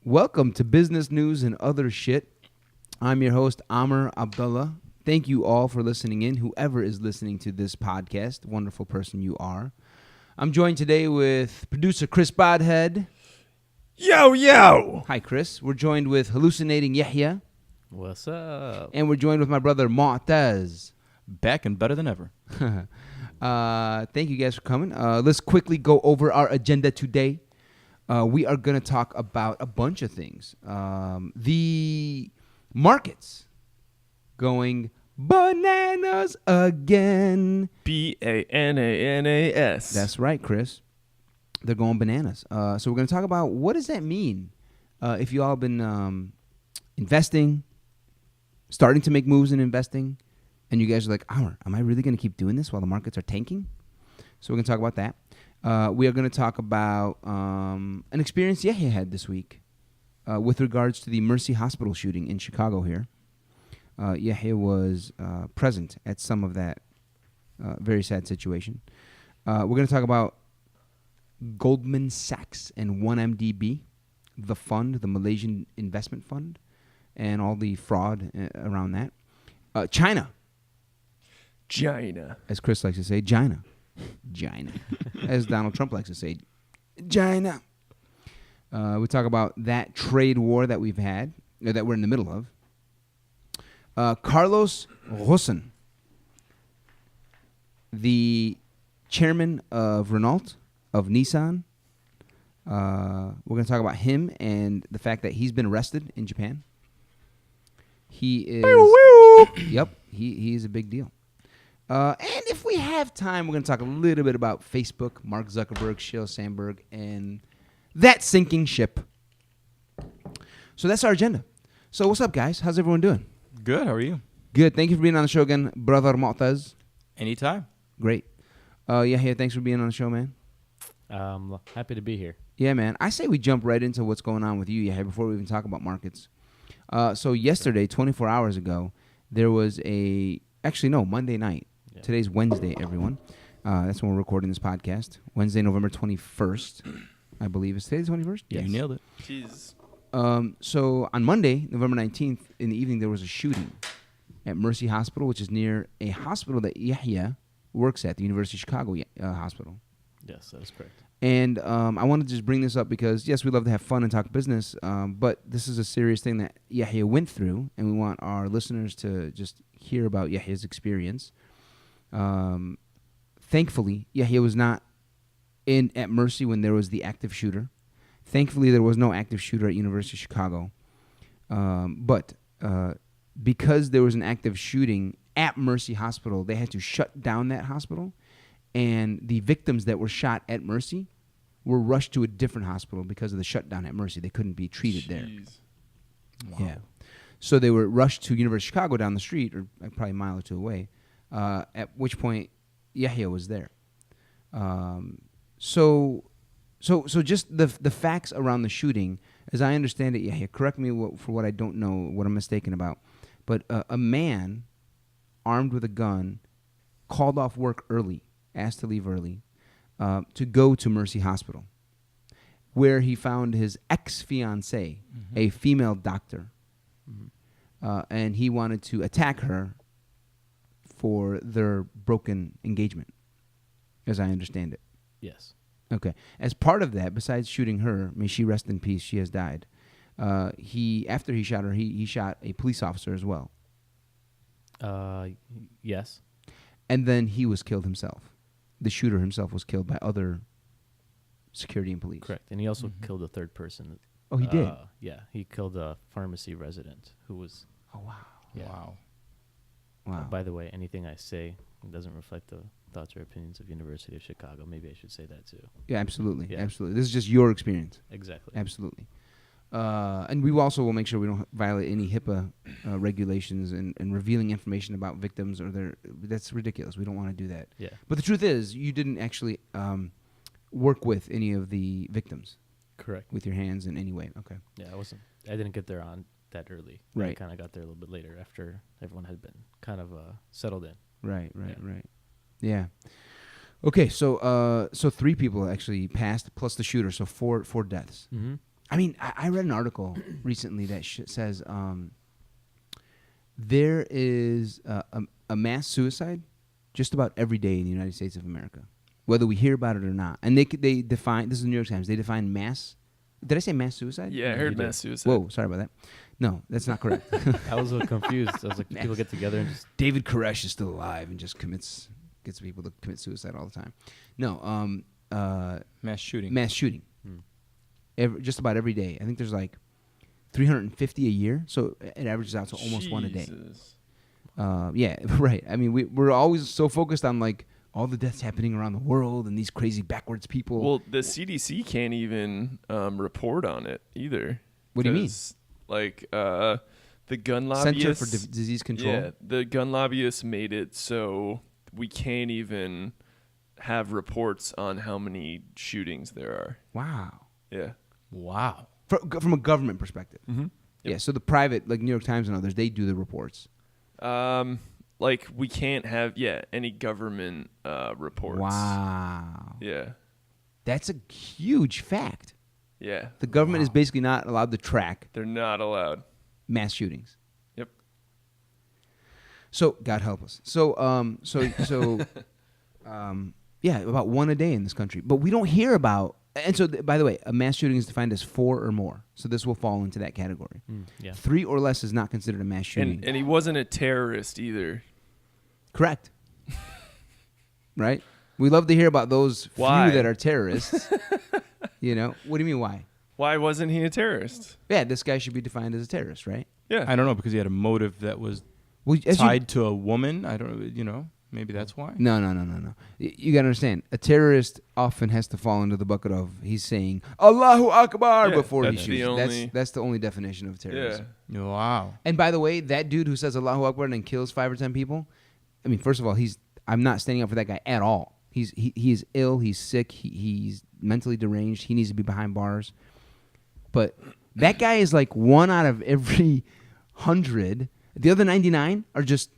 Welcome to Business News and Other Shit. I'm your host, Amer Abdullah. Thank you all for listening in, whoever is listening to this podcast. Wonderful person you are. I'm joined today with producer Chris Bodhead. Yo, yo! Hi, Chris. We're joined with hallucinating Yahya. What's up? And we're joined with my brother, Mutaz. Back and better than ever. Thank you guys for coming. Let's quickly go over our agenda today. We are going to talk about a bunch of things. The markets going bananas again. B-A-N-A-N-A-S. That's right, Chris. They're going bananas. So we're going to talk about what does that mean if you all have been investing, starting to make moves in investing, and you guys are like, Amer, am I really going to keep doing this while the markets are tanking? So we're going to talk about that. We are going to talk about an experience Yahya had this week with regards to the Mercy Hospital shooting in Chicago here. Yahya was present at some of that very sad situation. We're going to talk about Goldman Sachs and 1MDB, the fund, the Malaysian investment fund, and all the fraud around that. China. As Chris likes to say, China. As Donald Trump likes to say, China. We talk about that trade war that we've had, or that we're in the middle of. Carlos Ghosn, the chairman of Renault, of Nissan. We're going to talk about him and the fact that he's been arrested in Japan. He is... Yep, he is a big deal. And if we have time, we're going to talk a little bit about Facebook, Mark Zuckerberg, Sheryl Sandberg, and that sinking ship. So that's our agenda. So what's up, guys? How's everyone doing? Good, how are you? Good. Thank you for being on the show again, brother Motez. Anytime. Great. Yeah, thanks for being on the show, man. Happy to be here. Yeah, man. I say we jump right into what's going on with you, Yahya, before we even talk about markets. So yesterday, 24 hours ago, there was Monday night. Yeah. Today's Wednesday, everyone. That's when we're recording this podcast. Wednesday, November 21st, I believe. Is today the 21st? Yeah, Yes. you nailed it. Jesus. So on Monday, November 19th, in the evening, there was a shooting at Mercy Hospital, which is near a hospital that Yahya works at, the University of Chicago Hospital. Yes, that is correct. And I wanted to just bring this up because, yes, we love to have fun and talk business, but this is a serious thing that Yahya went through, and we want our listeners to just hear about Yahya's experience. Thankfully, Yahya was not at Mercy when there was the active shooter. Thankfully, there was no active shooter at University of Chicago. But because there was an active shooting at Mercy Hospital, they had to shut down that hospital. And the victims that were shot at Mercy were rushed to a different hospital because of the shutdown at Mercy. They couldn't be treated there. Wow. Yeah. So they were rushed to University of Chicago down the street, or probably a mile or two away, at which point Yahya was there. So just the facts around the shooting, as I understand it, Yahya, correct me for what I don't know, what I'm mistaken about, but a man armed with a gun called off work early, asked to leave early, to go to Mercy Hospital, where he found his ex-fiancée, a female doctor, and he wanted to attack her for their broken engagement, as I understand it. Yes. Okay. As part of that, besides shooting her, may she rest in peace, she has died, after he shot her, he shot a police officer as well. Yes. And then he was killed himself. The shooter himself was killed by other security and police. Correct. And he also killed a third person. Oh, he did? Yeah. He killed a pharmacy resident who was... Oh, wow. Yeah. Wow. By the way, anything I say doesn't reflect the thoughts or opinions of University of Chicago. Maybe I should say that too. Yeah, absolutely. Yeah. Absolutely. This is just your experience. Exactly. Absolutely. And we also will make sure we don't violate any HIPAA regulations and revealing information about victims that's ridiculous. We don't want to do that. Yeah. But the truth is, you didn't actually work with any of the victims. Correct. With your hands in any way. Okay. Yeah, I didn't get there on that early. Right. I kind of got there a little bit later after everyone had been kind of settled in. Right. Yeah. Okay, so 3 people actually passed plus the shooter, so four deaths. Mm-hmm. I mean, I read an article recently that says there is a mass suicide just about every day in the United States of America, whether we hear about it or not. And they define, this is the New York Times, they define mass. Did I say mass suicide? Yeah, I you heard did. mass suicide. Whoa, sorry about that. No, that's not correct. I was a little confused. I was like, people get together and just David Koresh is still alive and just gets people to commit suicide all the time. No, Mass shooting. mass shooting. Just about every day. I think there's like 350 a year, so it averages out to almost one a day. Jesus. Yeah, right. I mean, we're always so focused on like all the deaths happening around the world and these crazy backwards people. Well, the CDC can't even report on it either. What do you mean? 'Cause, like the gun Center lobbyists, for Disease Control. yeah, the gun lobbyists made it so we can't even have reports on how many shootings there are. Wow. Yeah. Wow. From a government perspective. Mm-hmm. Yeah. So the private, like New York Times and others, they do the reports. Like we can't have any government reports. Wow. Yeah. That's a huge fact. Yeah. The government is basically not allowed to track They're not allowed. mass shootings. Yep. So God help us. So yeah, about one a day in this country. But we don't hear about. And so, by the way, a mass shooting is defined as 4 or more. So this will fall into that category. yeah. 3 or less is not considered a mass shooting. And he wasn't a terrorist either. Correct. Right? We love to hear about those Why? few that are terrorists. You know? What do you mean, why? Why wasn't he a terrorist? Yeah, this guy should be defined as a terrorist, right? Yeah. I don't know, because he had a motive that was Well, as you- tied to a woman. I don't, maybe that's why. No. You got to understand, a terrorist often has to fall into the bucket of he's saying Allahu Akbar Yeah, before he that's shoots. the only- That's the only definition of Yeah. terrorism. Wow. And by the way, that dude who says Allahu Akbar and then kills 5 or 10 people, I mean, first of all, I'm not standing up for that guy at all. He is ill. He's sick. He's mentally deranged. He needs to be behind bars. But that guy is like 1 out of every 100. The other 99 are just,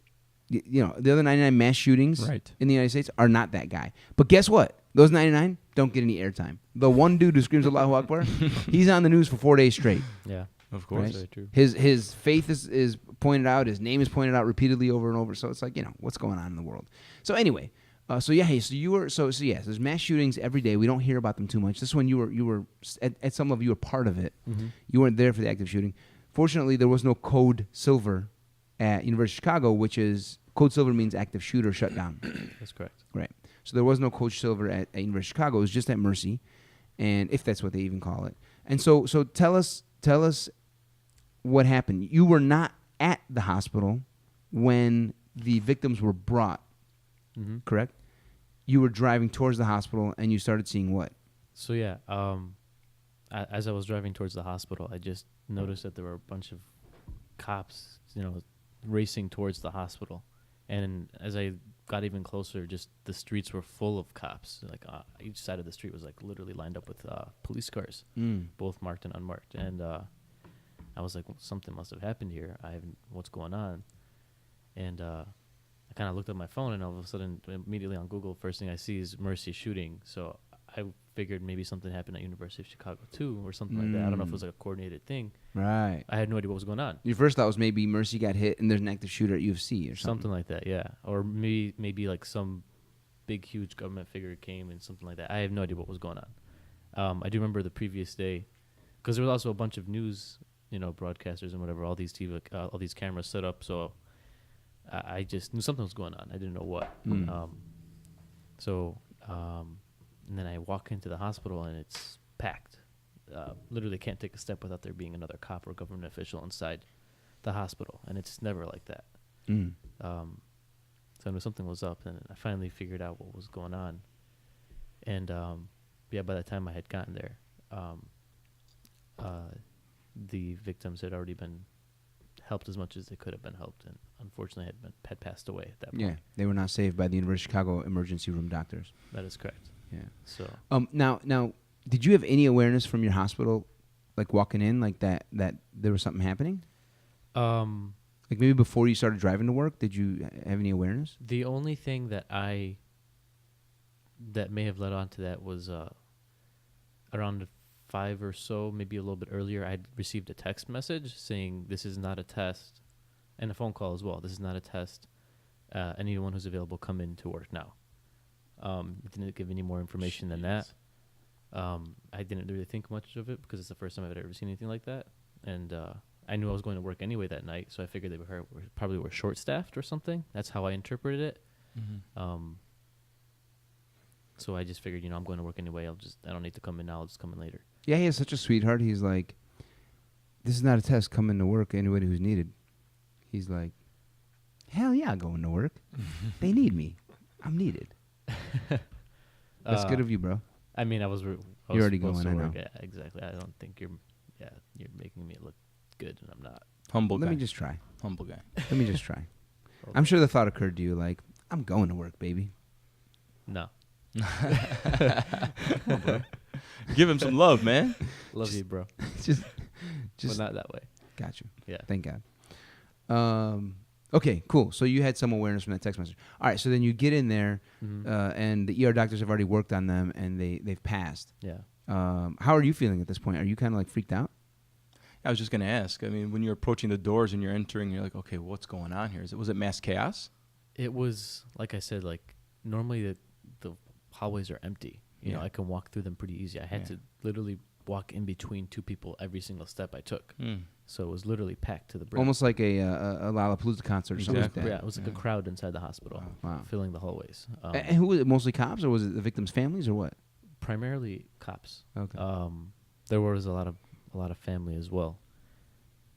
the other 99 mass shootings Right. in the United States are not that guy. But guess what? Those 99 don't get any airtime. The one dude who screams Allahu Akbar, he's on the news for 4 days straight. Yeah. Of course. Right. Very true. His faith is pointed out. His name is pointed out repeatedly over and over. So it's like, what's going on in the world. So anyway, so yes, there's mass shootings every day. We don't hear about them too much. This one you were at some level you were part of it. Mm-hmm. You weren't there for the active shooting. Fortunately, there was no Code Silver at University of Chicago, which is Code Silver means active shooter shut down. That's correct. Right. So there was no Code Silver at University of Chicago. It was just at Mercy, and if that's what they even call it. And so tell us what happened. You were not at the hospital when the victims were brought, Mm-hmm. correct? You were driving towards the hospital, and you started seeing what? So yeah, as I was driving towards the hospital, I just noticed that there were a bunch of cops, racing towards the hospital. And as I got even closer, just the streets were full of cops. Like each side of the street was like literally lined up with police cars, both marked and unmarked. And I was like, well, something must have happened here. What's going on? And I kind of looked at my phone, and all of a sudden, immediately on Google, first thing I see is Mercy shooting. So I figured maybe something happened at University of Chicago too, or something like that. I don't know if it was like a coordinated thing. Right. I had no idea what was going on. Your first thought was maybe Mercy got hit, and there's an active shooter at UFC or something. Something like that, yeah. Or maybe like some big, huge government figure came and something like that. I have no idea what was going on. I do remember the previous day, because there was also a bunch of news, broadcasters and whatever, all these cameras set up. So I just knew something was going on. I didn't know what. And then I walk into the hospital, and it's packed. Literally can't take a step without there being another cop or government official inside the hospital, and it's never like that. So I knew something was up, and I finally figured out what was going on. And by the time I had gotten there, the victims had already been helped as much as they could have been helped, and unfortunately had passed away at that point. Yeah, they were not saved by the University of Chicago emergency room doctors. That is correct. Yeah. So Now, did you have any awareness from your hospital, like walking in, like that there was something happening? Like maybe before you started driving to work, did you have any awareness? the only thing that may have led on to that was around 5 or so, maybe a little bit earlier, I had received a text message saying this is not a test, and a phone call as well. This is not a test. Anyone who's available, come in to work now. It didn't give any more information than that. I didn't really think much of it because it's the first time I've ever seen anything like that. And I knew I was going to work anyway that night, so I figured they probably were short-staffed or something. That's how I interpreted it. Mm-hmm. So I just figured, I'm going to work anyway. I don't need to come in now. I'll just come in later. Yeah, he is such a sweetheart. He's like, this is not a test. Come into work, anybody who's needed. He's like, hell yeah, I'm going to work. They need me. I'm needed. That's good of you, bro. I mean, I was You're already supposed going, to I work. know. Yeah, exactly. I don't think you're making me look good, and I'm not. Humble Let guy. me just try. Humble guy. Let me just try. I'm sure the thought occurred to you, like, I'm going to work, baby. No. Give him some love, man. Love you, bro. just But not that way. got you. Yeah. Thank God. Okay, cool. So you had some awareness from that text message. All right, so then you get in there, and the ER doctors have already worked on them, and they've passed. Yeah. How are you feeling at this point? Are you kind of like freaked out? I was just going to ask. I mean, when you're approaching the doors and you're entering, you're like, okay, what's going on here? Was it mass chaos? It was, like I said, like normally the hallways are empty. You know, Yeah. I can walk through them pretty easy. I had to literally walk in between two people every single step I took. So it was literally packed to the brim. Almost like a Lollapalooza concert or something like Exactly. that. Yeah, it was like a crowd inside the hospital, Wow. filling the hallways. And who was it? Mostly cops, or was it the victims' families, or what? Primarily cops. Okay. There was a lot of family as well,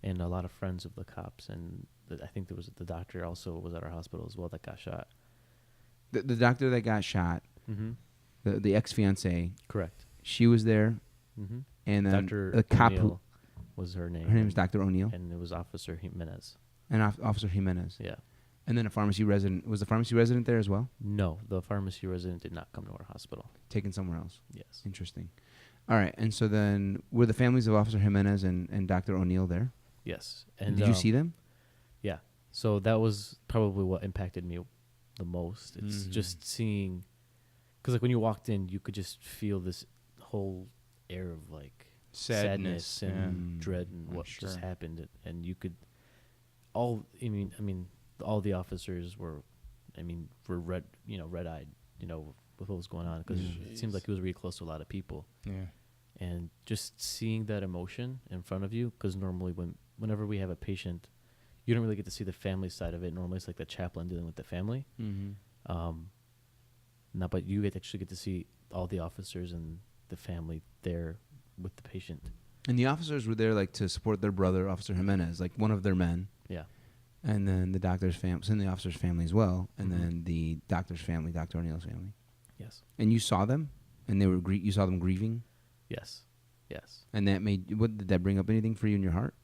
and a lot of friends of the cops. And I think there was the doctor also was at our hospital as well that got shot. The doctor that got shot, the ex-fiancée, Correct. she was there, and then Dr. the cop O'Neill was her name. her name is Dr. O'Neill, And it was Officer Jimenez. and Officer Jimenez. Yeah. And then a pharmacy resident. Was the pharmacy resident there as well? No, the pharmacy resident did not come to our hospital. Taken somewhere else. Yes. Interesting. All right. And so then were the families of Officer Jimenez and Dr. O'Neill there? Yes. And did you see them? Yeah. So that was probably what impacted me the most. It's just seeing, because like when you walked in, you could just feel this whole air of like sadness and dread and what just happened, and you could all. I mean, all the officers were red-eyed, with what was going on, because it seemed like it was really close to a lot of people. Yeah. And just seeing that emotion in front of you, because normally whenever we have a patient, you don't really get to see the family side of it. Normally it's like the chaplain dealing with the family. But you actually get to see all the officers and the family there with the patient. And the officers were there like to support their brother, Officer Jimenez, like one of their men. Yeah. And then the doctor's family, and the officer's family as well, and then the doctor's family, Dr. O'Neill's family. Yes. And you saw them, and they were you saw them grieving, Yes. Yes. and that made what did that bring up anything for you in your heart?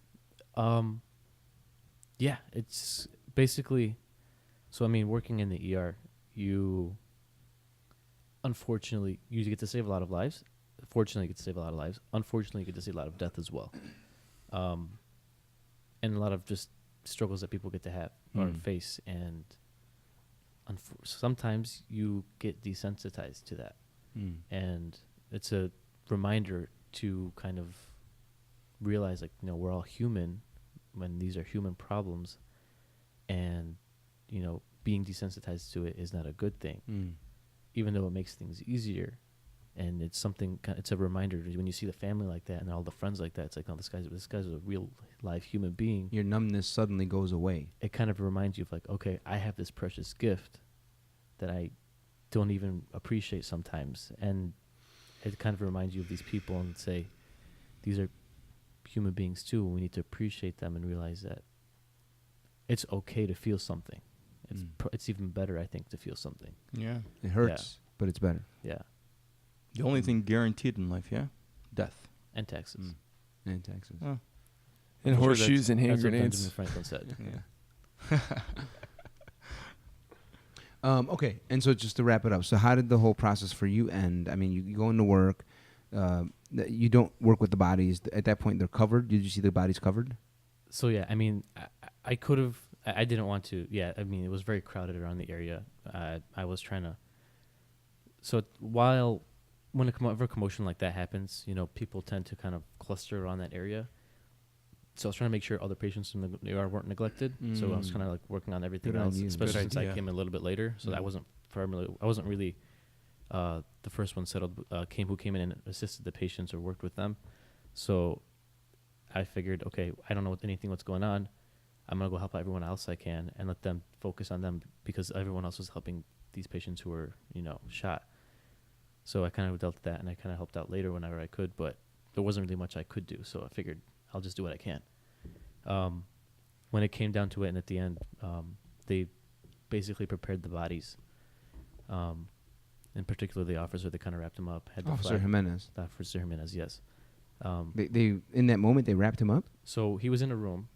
Yeah, it's basically, so I mean, working in the ER, unfortunately, you get to save a lot of lives. Fortunately, you get to save a lot of lives. Unfortunately, you get to see a lot of death as well. And a lot of just struggles that people get to have or face. And sometimes you get desensitized to that. And it's a reminder to kind of realize, like, we're all human when these are human problems. And, being desensitized to it is not a good thing. Even though it makes things easier, and it's something. It's a reminder when you see the family like that and all the friends like that. It's like, no, this guy's a real live human being. Your numbness suddenly goes away. It kind of reminds you of like, okay, I have this precious gift that I don't even appreciate sometimes, and it kind of reminds you of these people and say, these are human beings too. And we need to appreciate them and realize that it's okay to feel something. It's even better, I think, to feel something. Yeah. It hurts, but it's better. Yeah. The only thing guaranteed in life, death. And taxes. And taxes. Oh. And I'm sure horseshoes and hand That's what grenades. Benjamin Franklin said. Yeah. Okay, and so just to wrap it up, so how did the whole process for you end? I mean, you go into work. You don't work with the bodies. At that point, they're covered. Did you see the bodies covered? So, yeah, I mean, I could have. I didn't want to. Yeah, I mean, it was very crowded around the area. I was trying to. So while whenever a commotion like that happens, people tend to kind of cluster around that area. So I was trying to make sure other patients in the ER weren't neglected. So I was kind of like working on everything Good on else, you. especially Good since I idea. came in a little bit later. So I wasn't really the first one settled. Who came in and assisted the patients or worked with them. So I figured, okay, I don't know what's going on. I'm gonna go help everyone else I can and let them focus on them because everyone else was helping these patients who were shot. So I kind of dealt with that, and I kind of helped out later whenever I could, but there wasn't really much I could do. So I figured I'll just do what I can. When it came down to it, and at the end, they basically prepared the bodies. In particular, the officer that kind of wrapped him up had the Officer flag. Jimenez. Officer Jimenez, yes. They in that moment they wrapped him up. So he was in a room,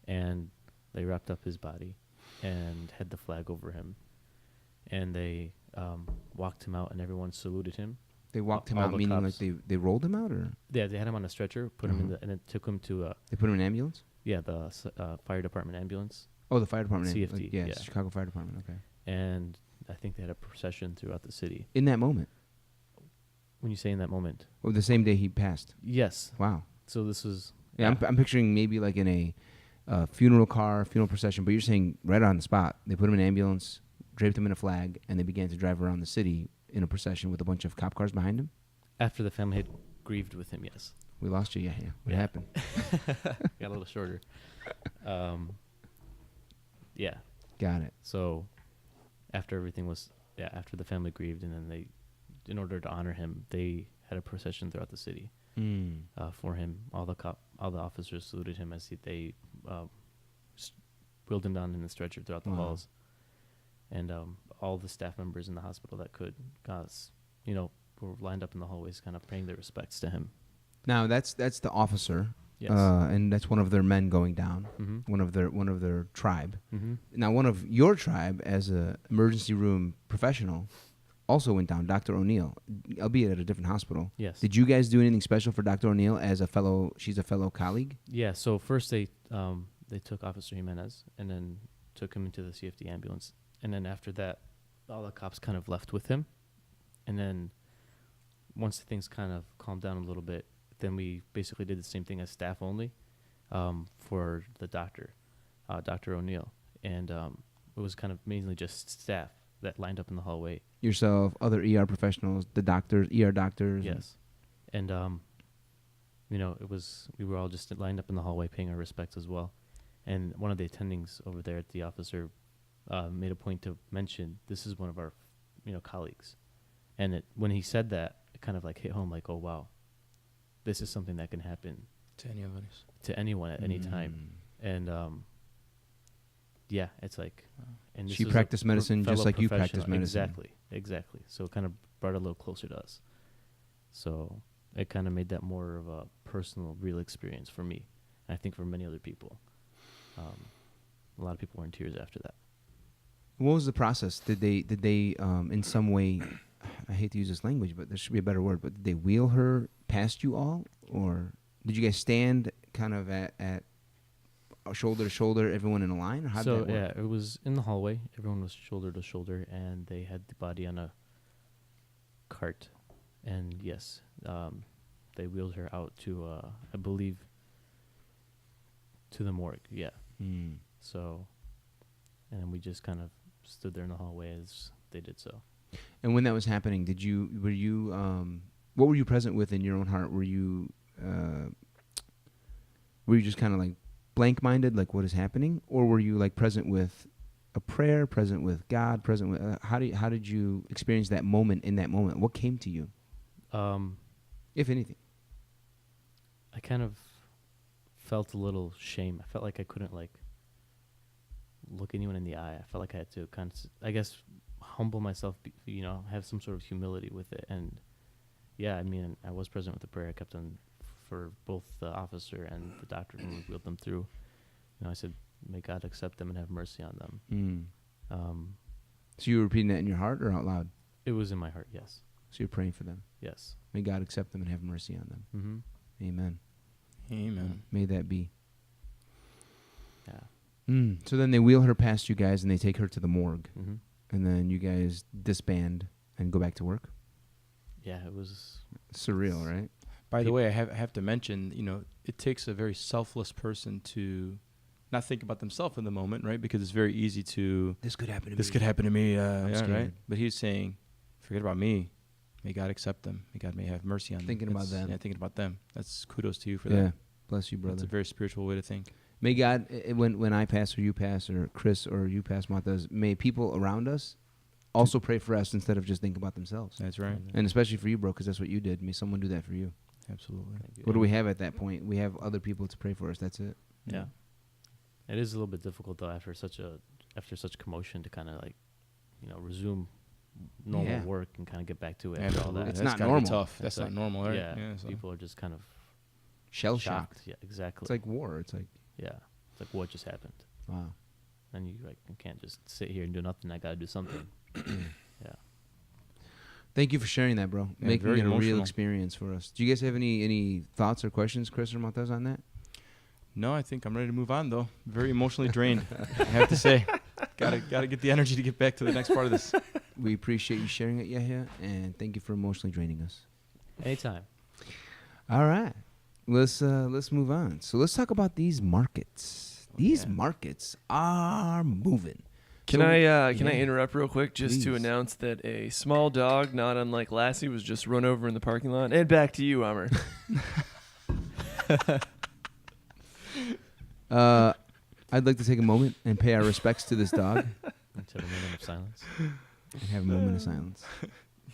and they wrapped up his body, and had the flag over him, and they walked him out, and everyone saluted him. They walked him all out, the meaning like cops. they rolled him out, or Yeah, they had him on a stretcher, put him in and it took him to they put him in an ambulance. the fire department ambulance, Oh, the fire department. CFD, Like, yeah, yeah. Chicago Fire Department. Okay. and I think they had a procession throughout the city. In that moment, When you say in that moment, or the same day he passed. yes. Wow. So this was Yeah, I'm picturing maybe like in a funeral procession, but you're saying right on the spot. They put him in an ambulance, draped him in a flag, and they began to drive around the city in a procession with a bunch of cop cars behind him. after the family had grieved with him. Yes, We lost you, Yahya. What Yeah. happened? got a little shorter. Yeah. Got it. So after everything was after the family grieved, and then in order to honor him, they had a procession throughout the city for him. All the officers saluted him as they wheeled him down in the stretcher throughout the Wow. halls, and all the staff members in the hospital that could, were lined up in the hallways, kind of paying their respects to him. Now that's the officer, Yes. and that's one of their men going down, Mm-hmm. one of their tribe. Mm-hmm. Now, one of your tribe, as a emergency room professional, also went down. Dr. O'Neill, albeit at a different hospital. Yes. Did you guys do anything special for Dr. O'Neill as she's a fellow colleague? Yeah. So first they took Officer Jimenez and then took him into the CFD ambulance, and then after that, all the cops kind of left with him, and then once things kind of calmed down a little bit, then we basically did the same thing as staff only for the doctor, Dr. O'Neill, and it was kind of mainly just staff that lined up in the hallway. Yourself, other ER professionals, the doctors, ER doctors. Yes, and we were all just lined up in the hallway paying our respects as well. And one of the attendings over there at the officer made a point to mention this is one of our colleagues, and when he said that, it kind of like hit home, like, oh wow, this is something that can happen To any of us. to anyone at any time. And it's like, and this She is a practiced medicine just fellow like you professional. practice medicine. Exactly. So it kind of brought it a little closer to us. So it kind of made that more of a personal, real experience for me, and I think for many other people. A lot of people were in tears after that. What was the process? Did they in some way? I hate to use this language, but there should be a better word. But did they wheel her past you all, or did you guys stand kind of at shoulder to shoulder, everyone in a line? Or how did that work? It was in the hallway. Everyone was shoulder to shoulder, and they had the body on a cart. And yes, they wheeled her out to, I believe, to the morgue. Yeah. So, and then we just kind of stood there in the hallway as they did so. And when that was happening, were you what were you present with in your own heart? Were you just kind of like blank minded, like what is happening, or were you like present with a prayer, present with God, present with how did you experience that moment? In that moment, what came to you, if anything? I kind of felt a little shame. I felt like I couldn't like look anyone in the eye. I felt like I had to kind of, I guess, humble myself, have some sort of humility with it. And yeah, I mean, I was present with the prayer. I kept on for both the officer and the doctor when we wheeled them through. I said, may God accept them and have mercy on them. So you were repeating that in your heart or out loud? It was in my heart, yes. So you're praying for them. Yes. May God accept them and have mercy on them. Mm-hmm. Amen. Amen. May that be. Yeah. So then they wheel her past you guys and they take her to the morgue. Mm-hmm. And then you guys disband and go back to work? yeah, it was. Surreal, right? By the way, I have to mention, it takes a very selfless person to not think about themselves in the moment, right? Because it's very easy to This could happen to me. this could happen to me, yeah, scared. right? But he's saying, forget about me. May God accept them. May God may have mercy on Thinking them. about them. Yeah, thinking about them. That's kudos to you for Yeah. that. Bless you, brother. That's a very spiritual way to think. May God, when I pass or you pass or Chris or you pass, Motez, may people around us also pray for us instead of just think about themselves. That's right. And especially for you, bro, because that's what you did. May someone do that for you. Absolutely. What do we have at that point? We have other people to pray for us. That's it. Yeah. It is a little bit difficult though after such commotion to kind of like, resume normal Yeah. work and kind of get back to it after all Absolutely. that. It's That's not gotta be normal. tough. It's That's not like- normal, right? Yeah. So. People are just kind of Shell shocked. Yeah, exactly. It's like war. It's like, yeah. It's like what just happened. wow. And you can't just sit here and do nothing. I got to do something. Yeah. Thank you for sharing that, bro. Yeah, Making very it a real emotional. experience for us. Do you guys have any thoughts or questions, Chris or Motez, on that? No, I think I'm ready to move on, though. Very emotionally drained, I have to say. Gotta get the energy to get back to the next part of this. We appreciate you sharing it, Yahya, and thank you for emotionally draining us. Anytime. All right, let's move on. So let's talk about these markets. These markets are moving. Can So- I yeah. interrupt real quick just to Please. announce that a small dog, not unlike Lassie, was just run over in the parking lot. And back to you, Amer. I'd like to take a moment and pay our respects to this dog Into the moment of silence. and have a moment of silence.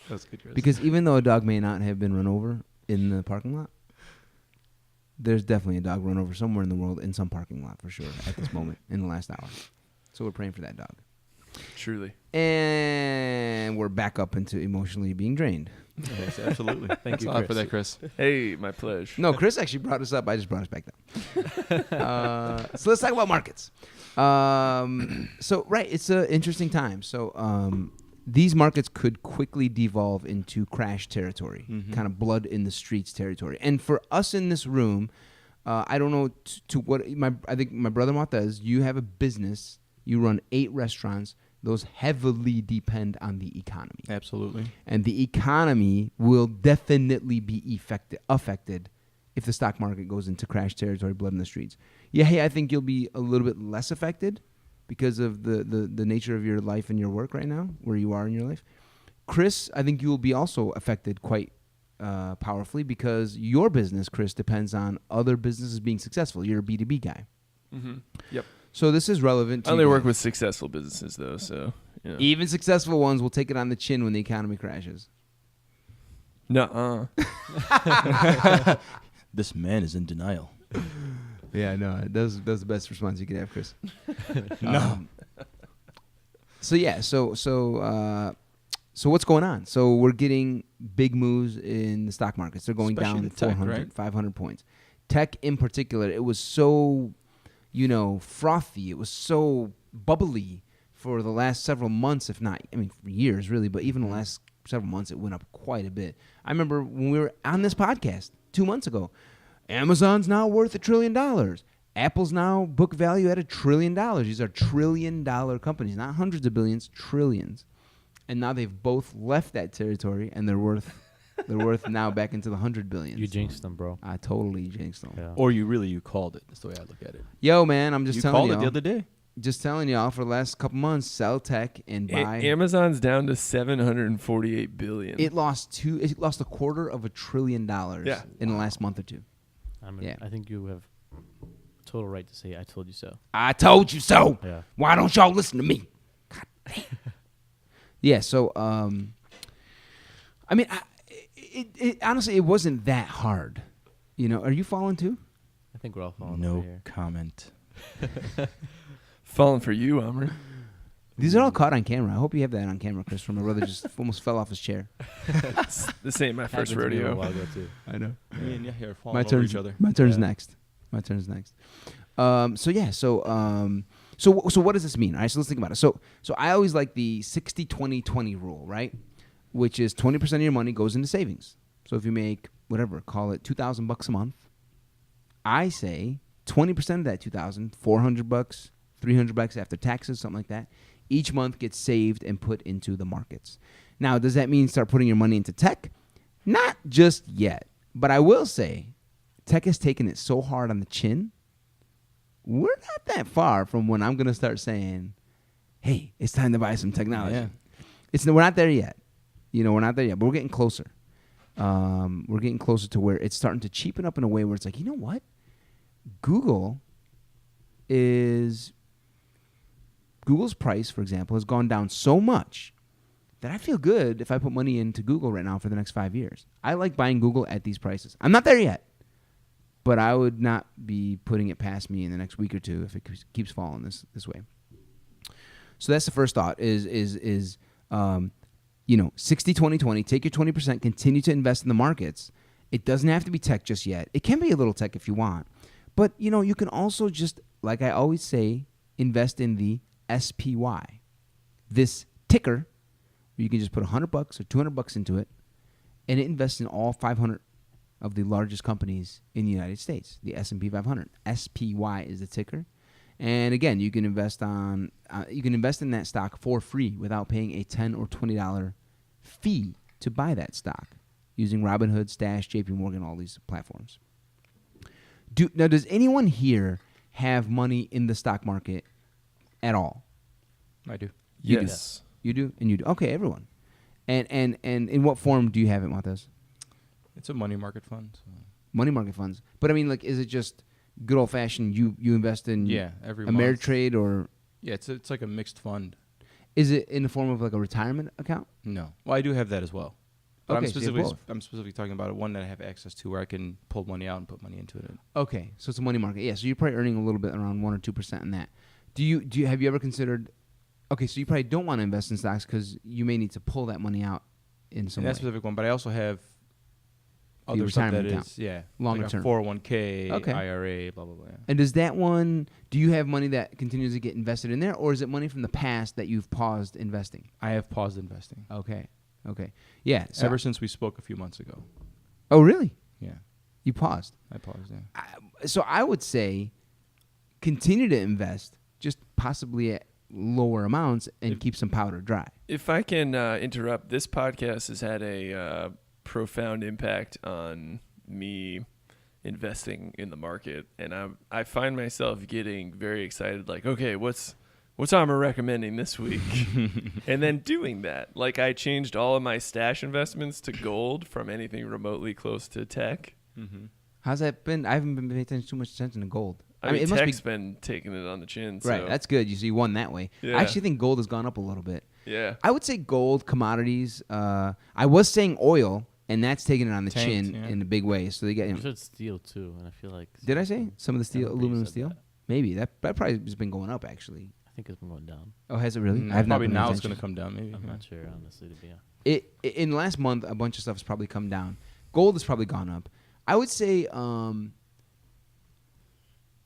That's good, Chris. Because even though a dog may not have been run over in the parking lot, there's definitely a dog run over somewhere in the world in some parking lot for sure at this moment in the last hour. So we're praying for that dog. Truly. And we're back up into emotionally being drained. Yes, absolutely. Thanks you, a lot for Chris. that, Chris. Hey, my pleasure. No, Chris actually brought us up. I just brought us back down. So let's talk about markets. So, right, it's an interesting time. So these markets could quickly devolve into crash territory, kind of blood in the streets territory. And for us in this room, I don't know to what I think my brother Motez, you have a business. You run 8 restaurants. Those heavily depend on the economy. Absolutely. And the economy will definitely be affected if the stock market goes into crash territory, blood in the streets. Yeah, hey, I think you'll be a little bit less affected because of the nature of your life and your work right now, where you are in your life. Chris, I think you will be also affected quite powerfully because your business, Chris, depends on other businesses being successful. You're a B2B guy. Mm-hmm. Yep. So this is relevant to I only you work guys. with successful businesses, though, so. Even successful ones will take it on the chin when the economy crashes. Nuh-uh. This man is in denial. Yeah, I know. That was the best response you could have, Chris. No. So what's going on? So we're getting big moves in the stock markets. They're going Especially down the tech, 400, right? 500 points. Tech in particular, it was so, frothy. It was so bubbly for the last several months, if not, for years really, but even the last several months, it went up quite a bit. I remember when we were on this podcast 2 months ago, Amazon's now worth $1 trillion. Apple's now book value at $1 trillion. These are $1 trillion companies, not hundreds of billions, trillions. And now they've both left that territory, and they're worth now back into the 100 billions. You jinxed them, bro. I totally jinxed them. Yeah. Or you called it. That's the way I look at it. Yo, man, I'm just You telling called y'all. it the other day. Just telling y'all for the last couple months, sell tech and buy. Amazon's down to $748 billion. It lost $250 billion Yeah. in the last month or two. Yeah. I think you have total right to say I told you so. I told you so. Yeah. Why don't y'all listen to me? God damn. Yeah. So, honestly, it wasn't that hard. Are you falling too? I think we're all falling No over here. comment. Falling for you, Amer. These are all caught on camera. I hope you have that on camera, Chris. My brother just almost fell off his chair. This ain't my first Happened to me a rodeo. while ago, too. I know. Me and Yahya are falling My over turn's each other. My turn's Yeah. next. My turn's next. So what does this mean? All right, so let's think about it. So I always like the 60-20-20 rule, right? Which is 20% of your money goes into savings. So if you make whatever, call it $2,000 a month, I say 20% of that $2,000, $400, $300 after taxes, something like that, each month gets saved and put into the markets. Now, does that mean start putting your money into tech? Not just yet, but I will say tech has taken it so hard on the chin. We're not that far from when I'm going to start saying, hey, it's time to buy some technology. Yeah. We're not there yet. We're not there yet, but we're getting closer. We're getting closer to where it's starting to cheapen up in a way where it's like, you know what? Google's price, for example, has gone down so much that I feel good if I put money into Google right now for the next 5 years. I like buying Google at these prices. I'm not there yet, but I would not be putting it past me in the next week or two if it keeps falling this way. So that's the first thought is 60-20-20, take your 20%, continue to invest in the markets. It doesn't have to be tech just yet. It can be a little tech if you want. But, you can also just, like I always say, invest in the SPY. This ticker, where you can just put $100 or $200 into it, and it invests in all 500 of the largest companies in the United States, the S&P 500. SPY is the ticker. And again, you can invest in that stock for free without paying a $10 or $20 fee to buy that stock using Robinhood, Stash, JP Morgan, all these platforms. Now, does anyone here have money in the stock market at all? I do. Yes. You do? And you do. Okay, everyone. And in what form do you have it, Motez? It's a money market fund. So. Money market funds. But I mean, like, is it just good old fashioned? You invest in every Ameritrade or it's like a mixed fund. Is it in the form of like a retirement account? No. Well, I do have that as well. But Okay, I'm so you have both. specifically talking about one that I have access to where I can pull money out and put money into it. Okay, so it's a money market. Yeah, so you're probably earning a little bit, around 1 or 2% in that. Have you ever considered? Okay, so you probably don't want to invest in stocks because you may need to pull that money out in some In way. that specific one, but I also have The other stuff that retirement is longer like term. a 401k, Okay. IRA, blah blah blah. Yeah. And does that one? Do you have money that continues to get invested in there, or is it money from the past that you've paused investing? I have paused investing Okay, yeah. So, ever since we spoke a few months ago. oh, really? Yeah, You paused. I paused. Yeah. So I would say continue to invest, just possibly at lower amounts, and keep some powder dry. If I can interrupt, this podcast has had a profound impact on me investing in the market, and I find myself getting very excited. Like, okay, what's Amer recommending this week? And then doing that. Like, I changed all of my stash investments to gold from anything remotely close to tech. Mm-hmm. How's that been? I haven't been paying too much attention to gold. I mean, it must tech's been taking it on the chin. right. So. That's good. You won that way. Yeah. I actually think gold has gone up a little bit. Yeah. I would say gold, commodities. I was saying oil, and that's taking it on the Tanked, chin yeah. in a big way. So they get. You said steel too, and I feel like. Did I say some of the steel, Everybody aluminum said steel? that. Maybe that probably has been going up actually. I think it's been going down. Oh, has it really? Mm, I have not probably been now paying it's going to attention. come down. Maybe. I'm yeah. not sure, honestly, to be honest. In the last month, a bunch of stuff has probably come down. Gold has probably gone up. I would say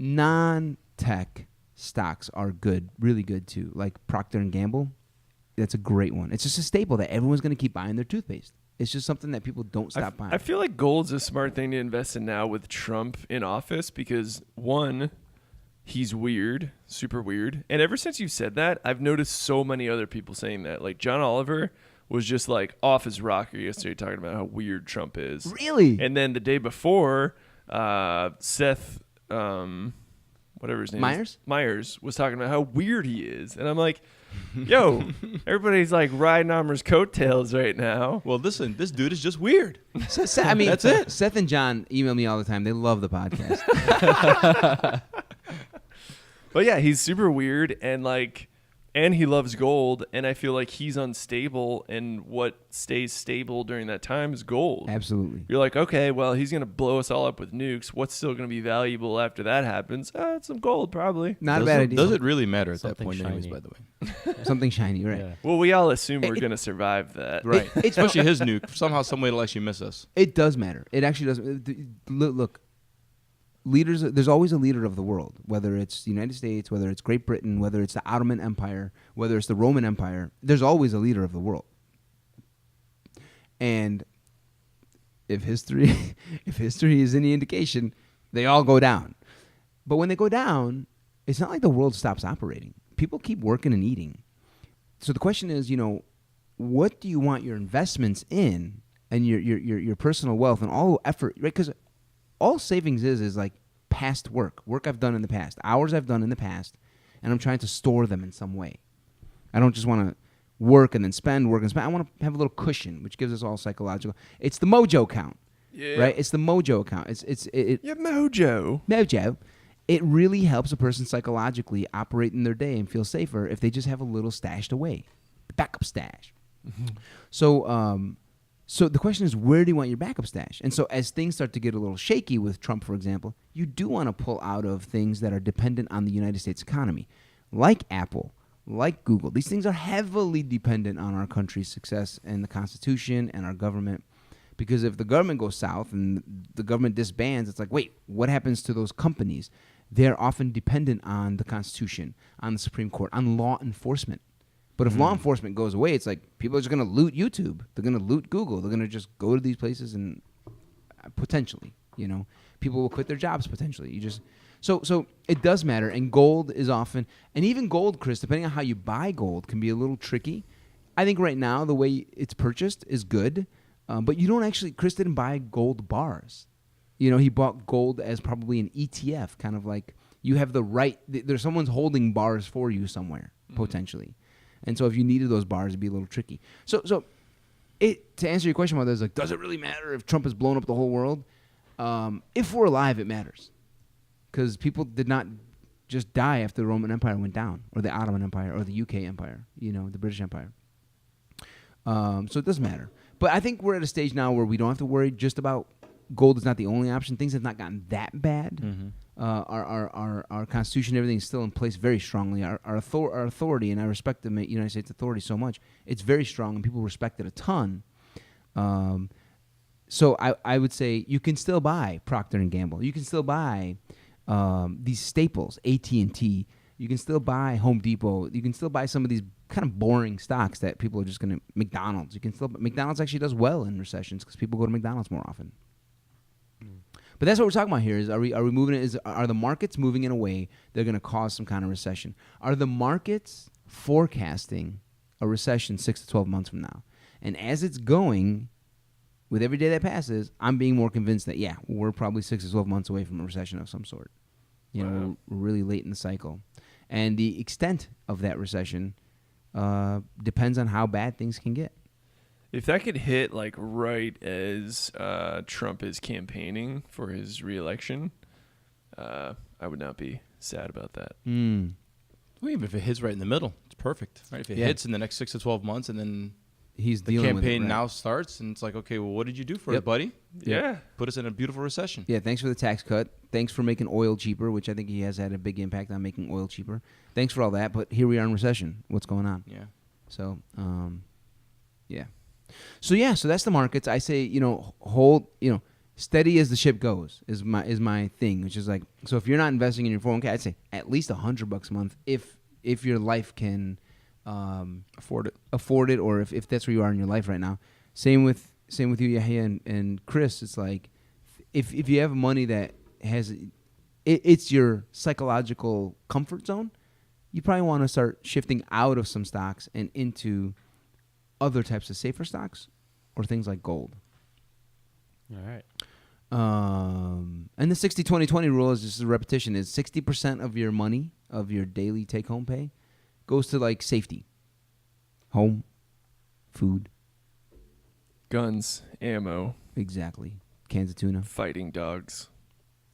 non-tech stocks are good, really good too. Like Proctor and Gamble, that's a great one. It's just a staple that everyone's going to keep buying their toothpaste. It's just something that people don't stop buying. I feel like gold's a smart thing to invest in now with Trump in office because, one, he's weird, super weird. And ever since you've said that, I've noticed so many other people saying that. Like John Oliver was just like off his rocker yesterday talking about how weird Trump is. Really? And then the day before, Seth, whatever his name Myers? is, Myers was talking about how weird he is. And I'm like, yo, everybody's like riding Amer's coattails right now. Well, listen, this dude is just weird. I mean, That's it. Seth and John email me all the time. They love the podcast. But yeah, he's super weird and he loves gold, and I feel like he's unstable, and what stays stable during that time is gold. Absolutely. You're like, okay, well, he's going to blow us all up with nukes. What's still going to be valuable after that happens? It's some gold, probably. Not a does bad it, idea. Does it really matter at that Something point anyways, shiny. by the way? Something shiny, right? Yeah. Well, we all assume we're It- going to survive that. Right. Especially his nuke. Somehow, some way it'll actually miss us. It does matter. It actually does. Look, leaders. There's always a leader of the world, whether it's the United States, whether it's Great Britain, whether it's the Ottoman Empire, whether it's the Roman Empire. There's always a leader of the world. And if history, if history is any indication, they all go down. But when they go down, it's not like the world stops operating. People keep working and eating. So the question is, what do you want your investments in and your personal wealth and all effort, right? Because all savings is like past work I've done in the past, hours I've done in the past, and I'm trying to store them in some way. I don't just want to work and then spend, work and spend. I want to have a little cushion, which gives us all psychological. It's the mojo account, right? It's the mojo account. Your mojo. Mojo. It really helps a person psychologically operate in their day and feel safer if they just have a little stashed away, backup stash. So the question is, where do you want your backup stash? And so as things start to get a little shaky with Trump, for example, you do want to pull out of things that are dependent on the United States economy, like Apple, like Google. These things are heavily dependent on our country's success and the Constitution and our government. Because if the government goes south and the government disbands, it's like, wait, what happens to those companies? They're often dependent on the Constitution, on the Supreme Court, on law enforcement. But if law enforcement goes away, it's like people are just going to loot YouTube. They're going to loot Google. They're going to just go to these places and potentially, people will quit their jobs potentially. So it does matter. And gold is often, and even gold, Chris, depending on how you buy gold, can be a little tricky. I think right now the way it's purchased is good, but you don't actually. Chris didn't buy gold bars. He bought gold as probably an ETF, kind of like you have the right. There's someone's holding bars for you somewhere potentially. And so if you needed those bars, it'd be a little tricky. So to answer your question about this, like, does it really matter if Trump has blown up the whole world? If we're alive, it matters. Because people did not just die after the Roman Empire went down, or the Ottoman Empire, or the UK Empire, the British Empire. So it does matter. But I think we're at a stage now where we don't have to worry just about gold is not the only option. Things have not gotten that bad. Mm-hmm. Our Constitution, everything is still in place very strongly. Our authority, and I respect the United States authority so much, it's very strong, and people respect it a ton. So I would say you can still buy Procter and Gamble. You can still buy these staples, AT&T. You can still buy Home Depot. You can still buy some of these kind of boring stocks that people are just going to. McDonald's. McDonald's actually does well in recessions because people go to McDonald's more often. But that's what we're talking about here. Is are we moving it? Are the markets moving in a way they're going to cause some kind of recession? Are the markets forecasting a recession 6 to 12 months from now? And as it's going, with every day that passes, I'm being more convinced that we're probably 6 to 12 months away from a recession of some sort. We're really late in the cycle, and the extent of that recession depends on how bad things can get. If that could hit like right as Trump is campaigning for his reelection, I would not be sad about that. Well, even if it hits right in the middle, it's perfect. Right? If it hits in the next 6 to 12 months, and then he's the dealing campaign with it, right? now starts, and it's like, okay, well, what did you do for us, buddy? Yeah. Put us in a beautiful recession. Yeah, thanks for the tax cut. Thanks for making oil cheaper, which I think he has had a big impact on making oil cheaper. Thanks for all that, but here we are in recession. What's going on? Yeah. So, So that's the markets. I say, hold, steady as the ship goes is my thing, which is like, so if you're not investing in your 401k, I'd say at least $100 a month if your life can afford it, or if that's where you are in your life right now. Same with you, Yahia and Chris. It's like if you have money that has it's your psychological comfort zone, you probably want to start shifting out of some stocks and into other types of safer stocks or things like gold. All right. And the 60-20-20 rule is just a repetition. Is 60% of your money, of your daily take-home pay, goes to like safety, home, food, Guns, ammo, exactly, cans of tuna, fighting dogs,